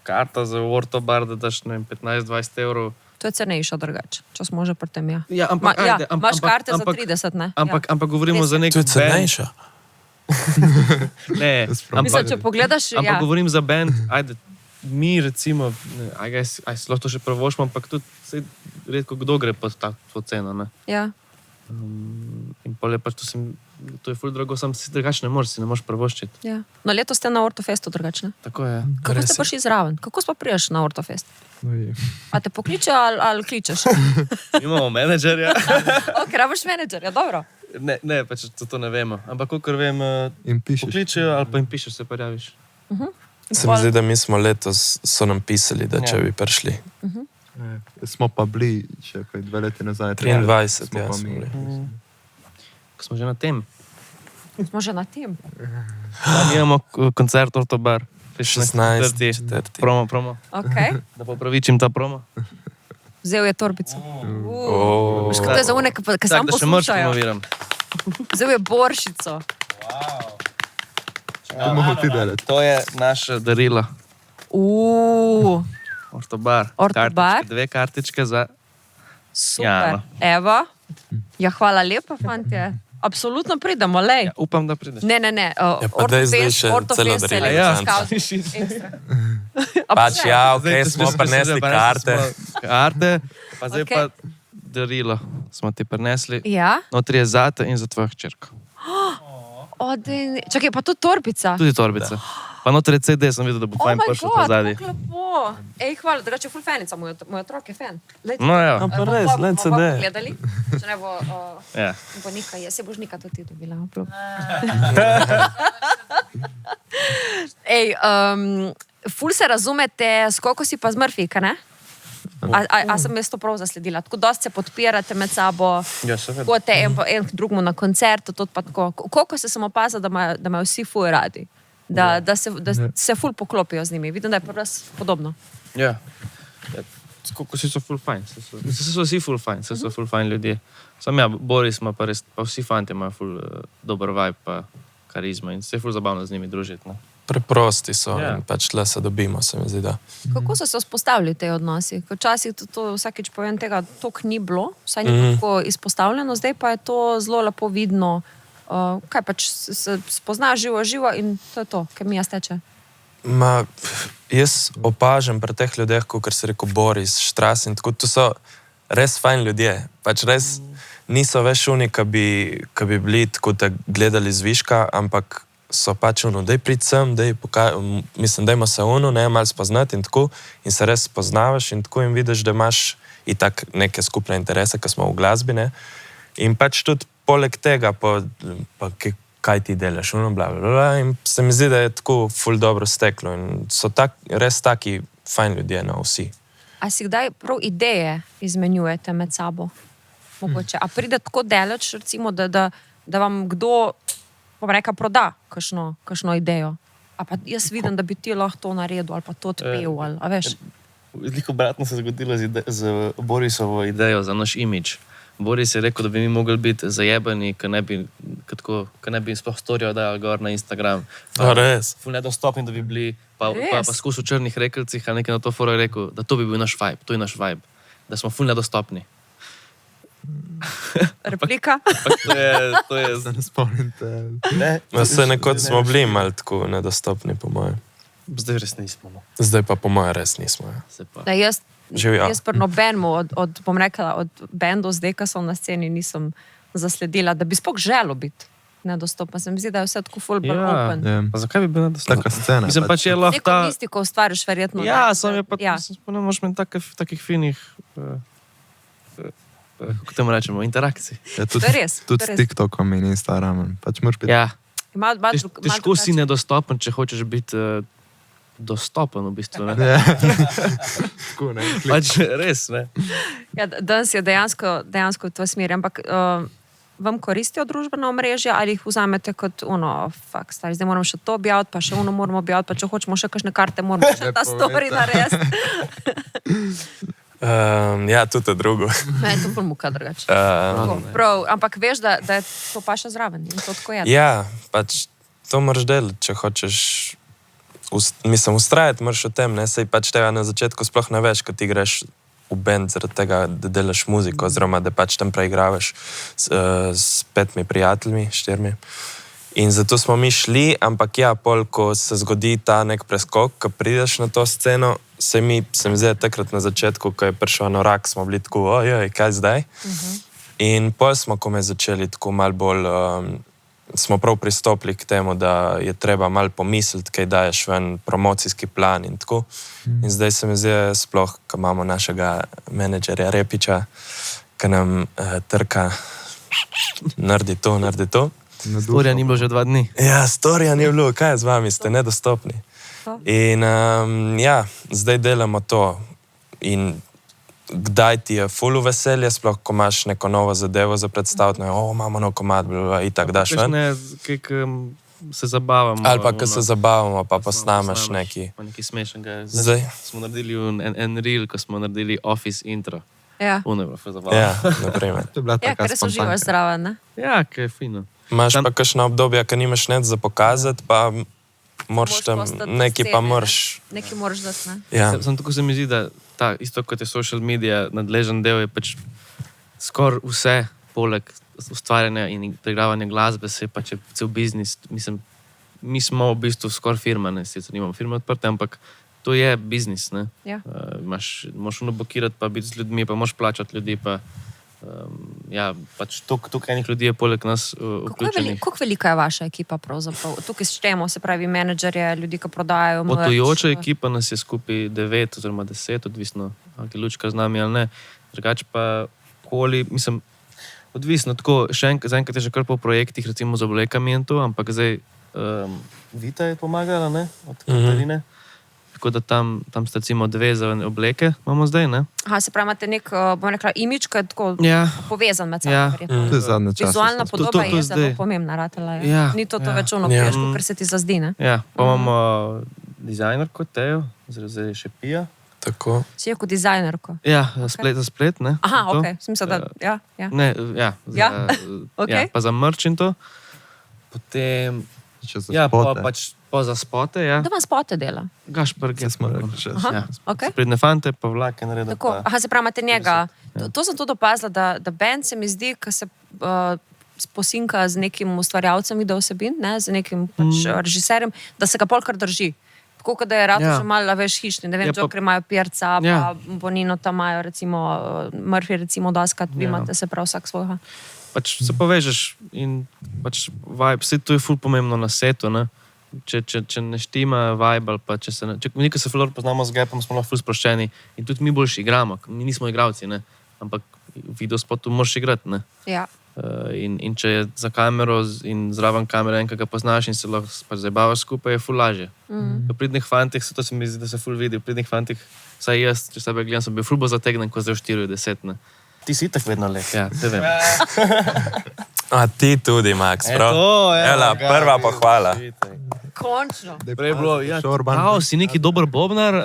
karta za ortobar, da daš, ne vem, 15-20 evrov. To je cenejša drugače, če smo že pri tem, ja. Ja, ampak, ajde, imaš karte za 30, ne? Ampak govorimo Res za je. nek To je cenejša. Ne, Mislim, če pogledaš, ampak ja. govorim za band, ajde, mi recimo, aj lahko to še pravošmo, ampak tudi saj redko kdo gre po to ceno, ne. Ja. In pol je pač to je ful drago, sam si drugače ne moreš pravoščiti. Ja. No, letos ste na Ortofestu drugačne. Tako je. Kako ste prišli zraven? Kako sploh priješ na Ortofest? A te pokliče ali kličeš? Mi imamo menedžerja. Ok, rabiš menedžerja, dobro. Ne, pač to ne vemo. Ampak kolikor vem, In pišeš. pokličejo ali pa jim pišeš, se pojaviš. Se mi zdi, da mi smo letos, so nam pisali, da če bi prišli. Smo pa bili, še kaj 2 leta nazaj. 23, smo ja, pa smo mi. bili. Ko smo že na tem. Smo že na tem. Mi imamo koncert Ortobar. 16. Promo. Ok. Da popravičim ta promo. Vzel je torbico. Oh. To je za one, ki sam Da še mrč poslušajo. promoviram. Vzel je boršico. To moramo ti delati. To je naše darilo. Ortobar. Ortobar. 2 kartičke za... Super. Jano. Evo. Ja, hvala lepa, fantje. Absolutno pridemo, lej. Ja, upam, da prideš. Ne. Ja, pa daj zdaj še celo darilo. Ja. Pač ja, ok, smo prinesli karte. Karte, pa zdaj Ok. pa darilo smo ti prinesli. Ja? Notri je zate in za tvojo hčerko. Čakaj, pa tudi torbica. Tudi torbica. Pa notri je CD, sem videl, da bo Oh fajn my prišel god, po zadnji. kako lepo. Ej, hvala, drugače je ful fanica, moj otrok je fan. Lejte, No, ja. Pa res, le CD. Gledali, če ne bo, Ja. bo nika, se boš nika tudi ti dobila. Ej, ful se razumete, skoko si pa z Murphy, ne? A sem jaz to prav zasledila? Tako dosti se podpirate med sabo, Ja, seveda. hote en k drugemu na koncertu, tudi pa tako. Koliko se sem opazila, da imajo vsi ful radi? Da se ful poklopijo z njimi. Vidim, da je pri vas podobno. Ja. Kako si so full fajn. Se so vsi full fajn, se so full fajn ljudje. Sam ja, Boris ima pa res, pa vsi fanti imajo full dober vibe, pa karizma in se je full zabavno z njimi družiti. No. Preprosti so Ja. in pač le se dobimo, se mi zdi, da. Kako so se vzpostavili te odnosi? Ker včasih to vsakič povem tega, toliko ni bilo, vsaj ni tako izpostavljeno, zdaj pa je to zelo lepo vidno. Kaj pač se spozna živo in to je to, kaj mi jaz teče. Ma, jaz opažam pri teh ljudeh, kot se reče Boris, Štras in tako, to so res fajn ljudje. Pač res niso več oni, ki bi bili tako da gledali zviška, ampak so pač ono, daj prid sem, mislim, dajmo se ono, ne, malo spoznati in tako, in se res spoznavaš in tako in vidiš, da imaš itak neke skupne interese, ki smo v glasbi, ne. In pač tudi poleg tega, pa kaj ti delaš, ono, bla, bla, bla, in se mi zdi, da je tako ful dobro steklo in so res taki fajn ljudje, no, vsi. A si kdaj prav ideje izmenjujete med sabo? Mogoče. A pride tako daleč, recimo, da vam kdo, bom rekla, proda kakšno idejo? A pa jaz vidim, da bi ti lahko to naredil ali pa to odpel, ali a veš? Veliko obratno se je zgodilo z Borisovo idejo za naš imidž. Boris je rekel, da bi mi mogli biti zajebani, ker ne bi sploh storil, da je gor na Instagram. Res? Ful nedostopni, da bi bili, pa Res? skus v črnih rekelcih, a nekaj na to foro je rekel, da to bi bil naš vibe, to je naš vibe, da smo ful nedostopni. Replika? To je Da ne spomnite. No, se nekoč smo bili malo tako nedostopni, po mojem. Zdaj res nismo. No. Zdaj pa po mojem res nismo. Ja. Se pa. Da jaz Živjo. pri nobenemu bom rekla, od bendov zdaj, ki so na sceni, nisem zasledila, da bi sploh želel biti nedostopen. Se mi zdi, da je vse tako ful bolj open. Ja. Pa zakaj bi bil nedostopen? Taka scena. Mislim, pač je lahko Neko ta... mistiko ustvariš verjetno. Ja, da- sam je pa, ja. mislim, ne moreš imeti takih finih, kako temu rečemo, interakcij. Ja, To je res, Tudi to je s res. TikTokom in Instagramom. Pač moraš biti. Ja, Malo težko si nedostopen, če hočeš biti dostopen v bistvu. Ne? Ja. Tako, ne? Pač res, ne. Ja, danes je dejansko v to smer, ampak vam koristijo družbena omrežja ali jih vzamete kot fakt, stari, zdaj moramo še to objaviti, pa še moramo objaviti, pa če hočemo še kakšne karte, moramo še ta story narediti. Ja, tudi drugo. Ne, to bolj muka drugače. Prav, ampak veš, da je to pa še zraven in to tako je. Ja, pač to moraš delati, če hočeš, ustrajati moraš v tem, ne, sej pač tega na začetku sploh ne veš, ko ti greš v band zaradi tega, da delaš muziko, oziroma da pač tam preigravaš s 5 prijatelji, 4. In zato smo mi šli, ampak ja, pol, ko se zgodi ta nek preskok, ko prideš na to sceno, se mi zdaj takrat na začetku, ko je prišel Anorak, smo bili tako, ojoj, kaj zdaj? In pol smo, ko me začeli tako malo bolj, smo prav pristopili k temu, da je treba malo pomisliti, kaj daješ ven promocijski plan in tako. In zdaj se mi zdi sploh, ko imamo našega menedžerja Repiča, ki nam trka, naredi to. Storja ni bilo že 2 dni. Ja, storja ni bilo, kaj je z vami, ste nedostopni. In ja, zdaj delamo to. In kdaj ti je ful veselje, sploh ko imaš neko novo zadevo za predstaviti, imamo nov komad, in tako daš ven. Se zabavamo. Ali pa, ko se zabavamo, pa posnameš neki. Pa nekaj smešnega. Zdaj. Smo naredili en reel, ko smo naredili Office intro. Ja, Ja, naprimer. To je bila ja taka ker so spontanka. živaš zraven, ne? Ja, kaj je fino. Imaš pa kakšna obdobja, ko nimaš net za pokazati, pa moraš tam, neki pa moraš. Nekaj moraš dati, ne? Ja. Samo tako se mi zdi, da isto kot je social media, nadležen del je pač skoraj vse, poleg ustvarjanja in preigravanja glasbe, se je pač cel biznis. Mislim, mi smo v bistvu skoraj firma, ne, sicer nimamo firme odprte, ampak to je biznis, ne. Ja. Moraš blokirati, pa biti z ljudmi, pa moraš plačati ljudi, pa ja, pač toliko enih ljudi je poleg nas vključenih. Kako velika je vaša ekipa pravzaprav? Tukaj štejemo, se pravi, menedžerje, ljudi, ki prodajajo merch. Potujoča ekipa nas je skupaj 9 oziroma 10, odvisno, ali je Lučka z nami ali ne. Drugače pa mislim, odvisno, tako, zaenkrat je že kar po projektih, recimo z oblekami in to, ampak zdaj Vita je pomagala, ne, od Katarine. Tako da tam sta recimo 2 za obleke, imamo zdaj, ne? Aha, se pravi, imate nek, bom rekla, imidž, ki je tako povezan med sabo. Ja. verjetno. To je zadnje čase. Vizualna so- podoba je zdaj. zelo pomembna, ratela je. Ja, Ni to ja. več ono, Ja. ker se ti zazdi, ne? Ja, pa imamo dizajnerko Tejo, zdaj še Pija. Tako. Si je kot dizajnerko. Ja, za splet, ne? Aha, To. ok, sem mislila, da, ja. Ne, ja. Ja? Okej. Ja, pa za merch in to. Potem, Če za ja, pa spote. pač pa za spote, ja. Da vam spote dela. Gašper, Saj smo rekli še. Ja. Ok. Sprednje fante, pa vlake naredil. Tako, aha, se pravi, imate njega. To sem tudi opazila, da band se mi zdi, ko se posinka z nekim ustvarjalcem videosebin, ne, z nekim pač režiserjem, da se ga polkar drži. Tako, kot da je rado Ja. že malo več hišni. Ne vem, Ja, pa- Joker imajo Pirca, Ja. pa Bonino tam imajo, recimo Murphy, recimo doskrat, vi Ja. imate se prav vsak svojega. Pač se povežeš in pač vibe, vse to je ful pomembno na setu, ne. Če ne štima vibe ali pa če se ne... Mi, ko se Flor poznamo z Gapom, smo lahko ful sproščeni in tudi mi boljši igramo, mi nismo igralci, ne. Ampak v videospotu moraš igrati, ne. Ja. In če je za kamero in zraven kamere enega, ki ga poznaš in se lahko pač zabavaš skupaj, je ful lažje. V pridnih fantih, to se mi zdi, da se ful vidi, v pridnih fantih, vsaj jaz, če sebe gledam, sem bil ful bolj zategnen, ko zdaj v 4-10, ne. Ti si tako vedno lep. Ja, te vem. A ti tudi, Max, prav? Ela, prva pohvala. Končno. Prej je bilo, ja, Šorban. si neki dober bobnar.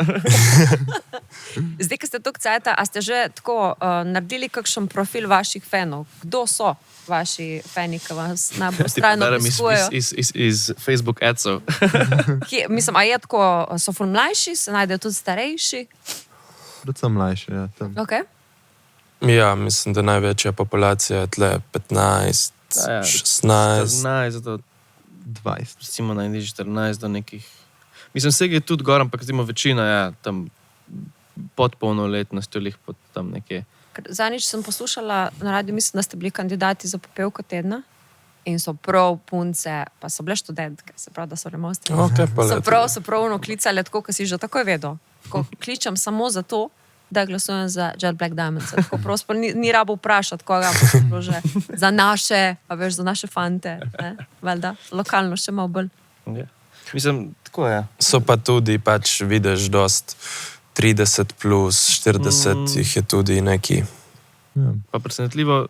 Zdaj, ko ste tukaj cajta, a ste že tako naredili kakšen profil vaših fanov? Kdo so vaši fani, ki vas najbolj strajno obiskujejo? iz Facebook adsov. Mislim, a je tako, so ful mlajši, se najdejo tudi starejši? Predvsem mlajši, ja. Tam. Okay. Ja, mislim, da največja populacija je tle 15, Ja, 16. 14, zato 20. recimo najnižji 14 do nekih. Mislim, vsega je tudi gor, ampak recimo večina, ja, tam pod polnoletnostjo, lih pod tam nekje. Zadnjič sem poslušala na radiju, mislim, da ste bili kandidati za popevko tedna in so prav punce, pa so bile študentke, se pravi, da so remostri. Okay, pa So pravno klicali tako, kot si že takoj vedel. Ko kličem samo zato, da glasujem za Jet Black Diamonds. Tako prosto, ni rabo vprašati, koga bo že. Za naše, a veš, za naše fante. Ne? Valjda, lokalno še malo bolj. Ja. Mislim, tako je. So pa tudi, pač vidiš, dost 30 plus, 40 jih je tudi neki. Pa presenetljivo,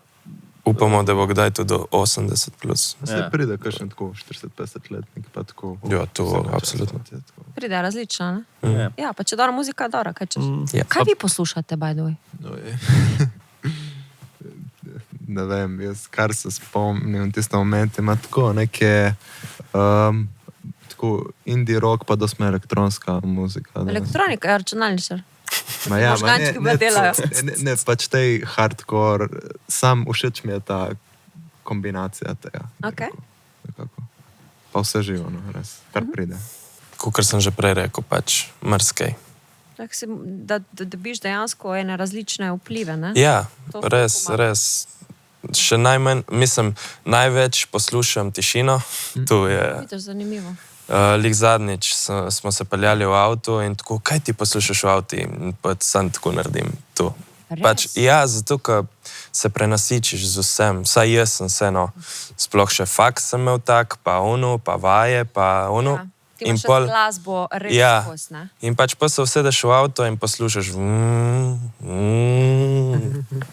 Upamo, da bo kdaj tudi do 80 plus. Se pride kakšen tako 40-50 letnik, pa tako. Ja, to absolutno. Pride različno, ne? Ja, pa če dobra muzika, dobra, kaj češ. Ja. Kaj vi poslušate, by the way? Ne vem, jaz kar se spomnim v tistem momentu, ima tako neke tako indie rock, pa dosti elektronska muzika. Elektronika, ja, računalničar. Ma ja, možgančki bolj delajo. ne, pač tej hardcore, sam všeč mi je ta kombinacija tega. Ok. Nekako. Pa vse živo, no, res, kar pride. Kakor sem že prej rekel, pač mrskej. Da dobiš dejansko ene različne vplive, ne? Ja, To res, pomaga. res. Še najmanj, mislim, največ poslušam tišino. Tu je. Vidiš, zanimivo. Lik zadnjič smo se peljali v avtu in tako, kaj ti poslušaš v avtu? In pa sam tako naredim tu. Res? Pač, ja, zato, ker se prenasičiš z vsem. Saj jaz sem se, no, sploh še faks sem imel tak, pa ono, pa vaje, pa ono. Ja. Ti imaš še glasbo res skos, ne? In pač pa se usedeš v avto in poslušaš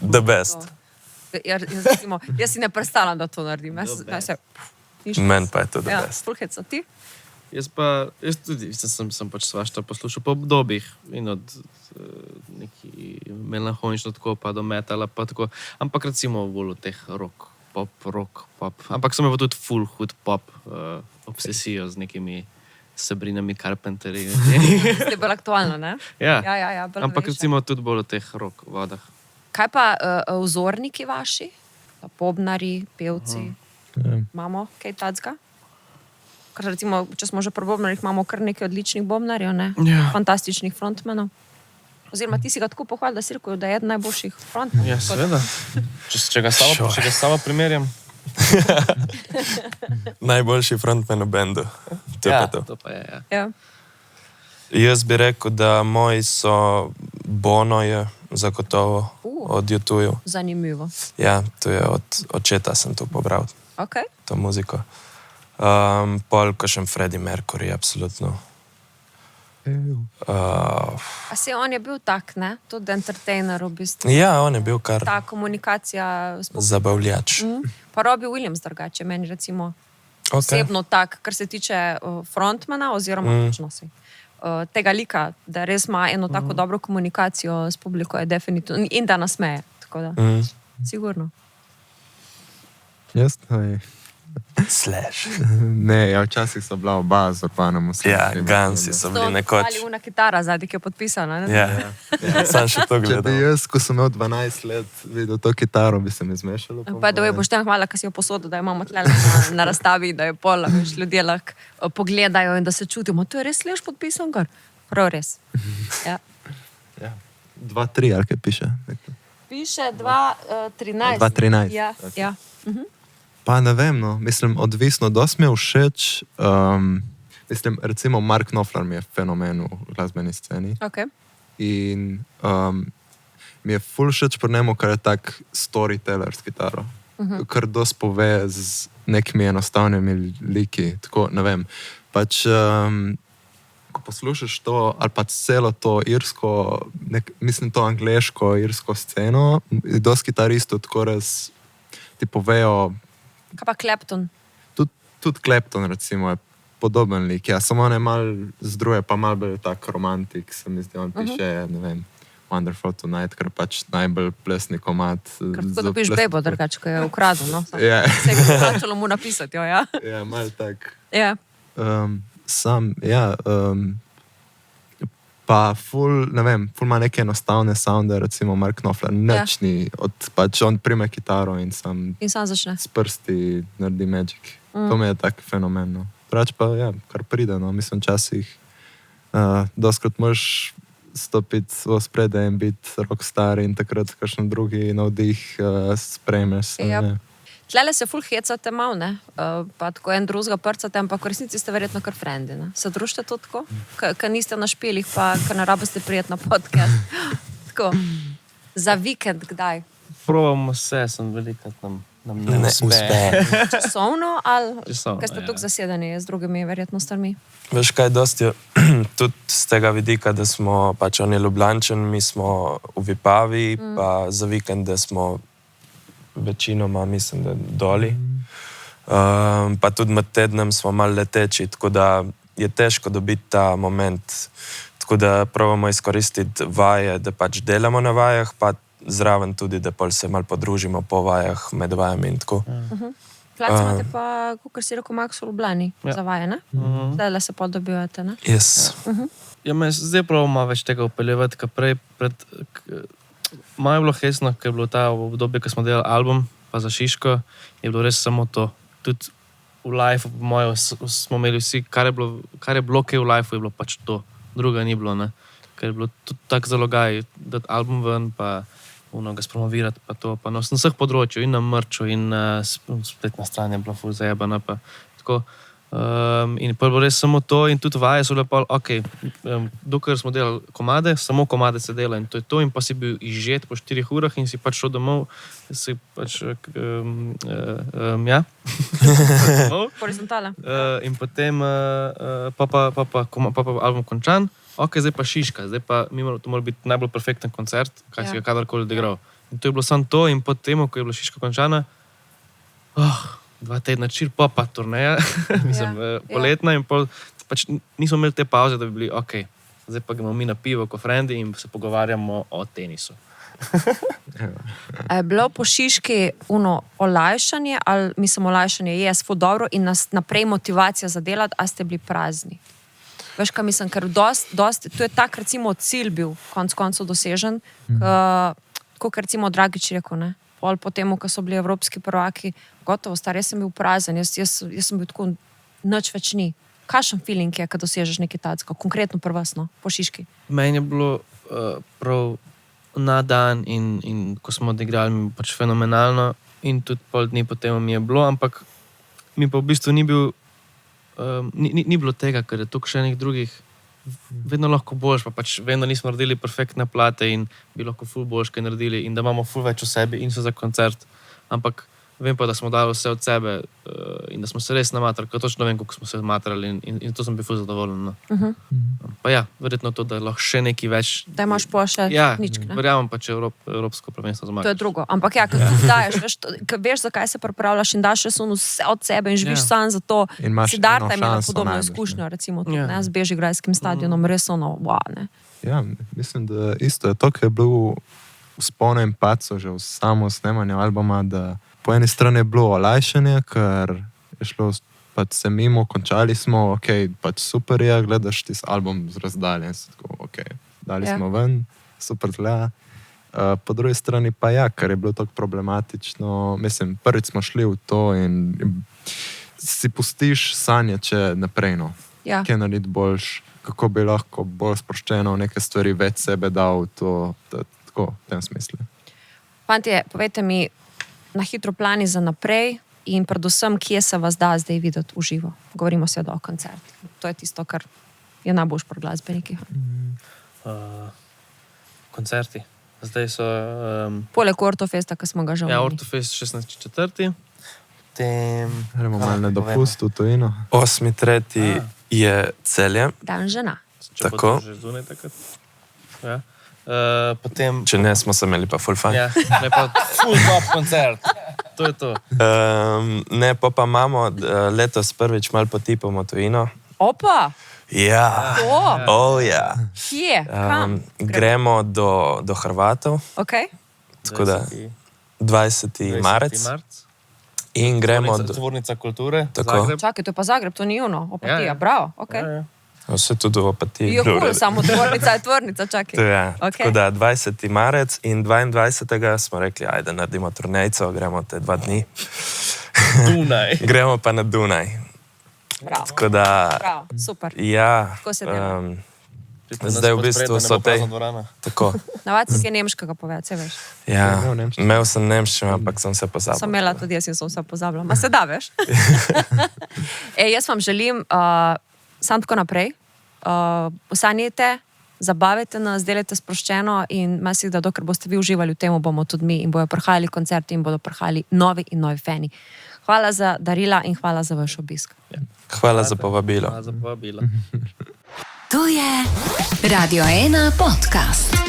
the best. Jaz si ne predstavljam, da to naredim. Meni pa je to the Ja, best. fulheca, ti? jaz tudi sem pač svašta poslušal po obdobjih in od neki melanholično tako pa do metala pa tako, ampak recimo bolj od teh rock, pop. Ampak sem imel tudi full hud pop obsesijo z nekimi Sabrinami Carpenterji. Ste bolj aktualno, ne? Ja, Ja, bolj ampak novejše. recimo tudi bolj od teh rock vodah. Kaj pa vzorniki vaši? Pa bobnari, pevci? Imamo kaj tacga? Ker recimo, če smo že pri bobnarjih, imamo kar nekaj odličnih bobnarjev, ne? Ja. Fantastičnih frontmenov. Oziroma, ti si ga tako pohvalil, da si rekel, da je eden najboljših frontmenov. Ja, seveda. Če ga samo primerjam. Najboljši frontman v bendu. To je pa to. To pa je, ja. Ja. Jaz bi rekel, da moji so Bono je zagotovo od YouTube. Zanimivo. Ja, to je od očeta sem to pobral, Ok. to muziko. Pol, ko še Freddie Mercury, absolutno. A se on je bil tak, ne? Tudi entertainer v bistvu. Ja, on je bil kar Ta komunikacija... zabavljač. Pa Robbie Williams drugače, meni recimo Okay. osebno tak, kar se tiče frontmana oziroma tega lika, da res ima eno tako dobro komunikacijo s publiko, je definitivno in da nasmeje. Tako da, sigurno. Jaz? Slash. Ne, ja, včasih so bila oba z Urbanom. Ja, Gansi so bili nekoč. Ali una kitara zadnji, ki je podpisana, ne? Ja, sam še to Če bi gledal. jaz, ko sem imel 12 let, videl to kitaro, bi se mi zmešalo. Pa da je pošten, hvala, ker si jo posodil, da jo imamo tle na razstavi, da je pol, veš, ljudje lahko pogledajo in da se čutimo. To je res Slash podpisan, kar? Prav res. Ja. 2-3, ali kaj piše? Piše 2-13. 2-13. Ja, ja. Pa ne vem, no, mislim, odvisno, dosti mi je všeč, mislim, recimo Mark Knopfler mi je fenomen v glasbeni sceni Ok. in mi je ful všeč pri njemu, ker je tak storyteller s kitaro, kar dosti pove z nekimi enostavnimi liki, tako, ne vem, pač, ko poslušaš to, ali pa celo to irsko, mislim to angleško, irsko sceno, dosti kitaristov tako res ti povejo. Kaj pa Clapton? Tudi Clapton, recimo, je podoben lik. Ja, samo on je mal zdruje, pa mal bolj tak romantik, se mi zdi, on piše, ne vem, Wonderful Tonight, ker pač najbolj plesni komad. Ker tako dobiš bebo, drugače, ko je ukradel, no? Ja. Se je plačalo mu napisati, jo, ja? Ja, mal tak. Ja. Pa ful, ne vem, ful ima neke enostavne sounde, recimo Mark Knopfler, nič ni, pač on prime kitaro in sam In sam začne. s prsti naredi magic. To mi je tak fenomen, no. Prač pa, ja, kar pride, no, mislim, včasih doskrat moraš stopiti v spredje in biti rockstar in takrat kakšen drugi navdih sprejmeš. Ja. Tlele se ful hecate mal, ne? Pa tako en drugega prcate, ampak v resnici ste verjetno kar frendi, ne? Se družite to tako? Ker niste na špilih, pa ker ne rabite prijeti na podcast. Tako. Za vikend kdaj? Probamo se, sem velikrat tam nam ne uspe. Časovno ali Časovno, ker ste ja. tukaj zasedeni z drugimi verjetno strmi? Veš kaj, dosti je tudi z tega vidika, da smo pač oni Ljubljančani, mi smo v Vipavi, pa za vikende smo večinoma, mislim, da doli. Pa tudi med tednem smo malo leteči, tako da je težko dobiti ta moment. Tako da probamo izkoristiti vaje, da pač delamo na vajah, pa zraven tudi, da pol se malo podružimo po vajah, med vajami in tako. Plac imate pa, kot si rekel, Max v Ljubljani za vaje, ne? Zdaj se pol dobivate, ne? Yes. Ja, zdaj probamo več tega upeljevati, ker prej malo je bilo hecno, ker je bilo ta obdobje, ko smo delali album, pa za Šiško, je bilo res samo to. Tudi v live, po mojem, smo imeli vsi, kar je bilo kaj v live, je bilo pač to. Druga ni bilo, ne. Ker je bilo tudi tak zalogaj, dati album ven, pa ga spromovirati, pa to, pa na vseh področju, in na mrču, in spletna stran je bila ful zajebana, pa tako. In pa je bilo res samo to, in tudi vaje so lepo, dokler smo delali komade, samo komade se dela in to je to, in pa si bil izžet po 4 urah in si pač šel domov, si pač, Horizontala. in potem pa album končan, zdaj pa Šiška, zdaj pa to mora biti najbolj perfekten koncert, kaj si ga kadarkoli odigral. In to je bilo samo to, in potem, ko je bila Šiška končana, 2 tedna čir, pa turneja, mislim, poletna, in pač nismo imeli te pauze, da bi bili, zdaj pa gremo mi na pivo ko frendi in se pogovarjamo o tenisu. A je bilo po Šiški olajšanje, ali mislim olajšanje je ful dobro in nas naprej motivacija za delati, a ste bili prazni? Veš, kaj mislim, ker dosti, tu je tak recimo cilj bil konc koncev dosežen, kot recimo Dragič rekel, ne? Pol po temu, ko so bili evropski prvaki, gotovo, star, jaz sem bil prazen, jaz sem bil tako, nič več ni. Kakšen feeling je, ko dosežeš nekaj tacka, konkretno prvasno, po Šiški? Meni je bilo prav na dan in ko smo odigrali, mi pač fenomenalno in tudi pol dni potem mi je bilo, ampak mi pa v bistvu ni bilo tega, ker je tukaj še nekih drugih vedno lahko boljš, pa pač vedno nismo naredili perfektne plate in bi lahko ful boljš kaj naredili in da imamo ful več v sebi in so za koncert, ampak vem pa, da smo dali vse od sebe in da smo se res namatrali, ker točno vem, koliko smo se matrali in to sem bil ful zadovoljen. No. Pa ja, verjetno to, da lahko še nekaj več. Da imaš pa še ničk, ne? Verjamem pa, če evropsko prvenstvo zmagaš. To je drugo, ampak ja, ker ti daješ, veš, zakaj se pripravljaš in daš vse od sebe in živiš sam za to. Si Darta imela podobno izkušnjo, recimo tudi, ne, z Bežigrajskim stadionom, res ne. Ja, mislim, da isto je to, ker je bil vzpon in padco že v samo snemanju albuma, da po eni strani je bilo olajšanje, ker je šlo pač se mimo, končali smo, pač super je, gledaš tisti album z razdalje, tako, dali smo ven, super gleda. Po drugi strani pa ja, ker je bilo tako problematično, mislim, prvič smo šli v to in si pustiš sanje, če naprej, no. Ja. Kaj narediti boljš, kako bi lahko bolj sproščeno neke stvari več sebe dal, tako, v tem smislu. Fantje, povejte mi, na hitro plani za naprej in predvsem, kje se vas da zdaj videti v živo. Govorimo seveda o koncertih. To je tisto, kar je najboljš pri glasbenikih. Koncerti. Zdaj so... Poleg Ortofesta, ki smo ga že Ja, omenili. Ortofest 16.4. Potem... Gremo malo na dopust v tujino. 8.3. je Celje. Dan žena. Če Tako. bo to že zunaj takrat. Ja. Potem... Če ne, smo se imeli pa ful fajn. Ja, ne pa full top koncert. To je to. Ne, pa imamo letos prvič malo potipamo tujino. Opa! Ja. To! Ja. Kje? Kam? Gremo do Hrvatov, Ok. tako da 20. marec. In gremo Tvornica kulture. Tako. Zagreb. Čakaj, to je pa Zagreb, to ni ono. Opatija, Ja. bravo. Ok. Ja. Vse tudi v Opatiji. Jo, cool, samo tvornica je tvornica, čakaj. Ja. Ok. Tako da 20. marec in 22. smo rekli, ajde, naredimo turnejco, gremo te 2 dni. Dunaj. Gremo pa na Dunaj. Bravo. Tako da, Bravo, super. ja, Tako se dela. zdaj v bistvu so te... Tako. Navadno si je nemškega povedati, se veš. Ja, imel nemščino. imel sem nemščino, ampak sem se Sem pozabil. imela tudi jaz in sem vse pozabila. Ma se da, veš? Jaz vam želim sam tako naprej. Osanjite zabavajte nas, delajte sproščeno in mislim, da dokler boste vi uživali v tem, bomo tudi mi in bojo prihajali koncerti in bodo prihajali novi in novi fani. Hvala za darila in hvala za vaš obisk. Hvala za povabilo. Hvala za povabilo. To je Radio 1 podcast.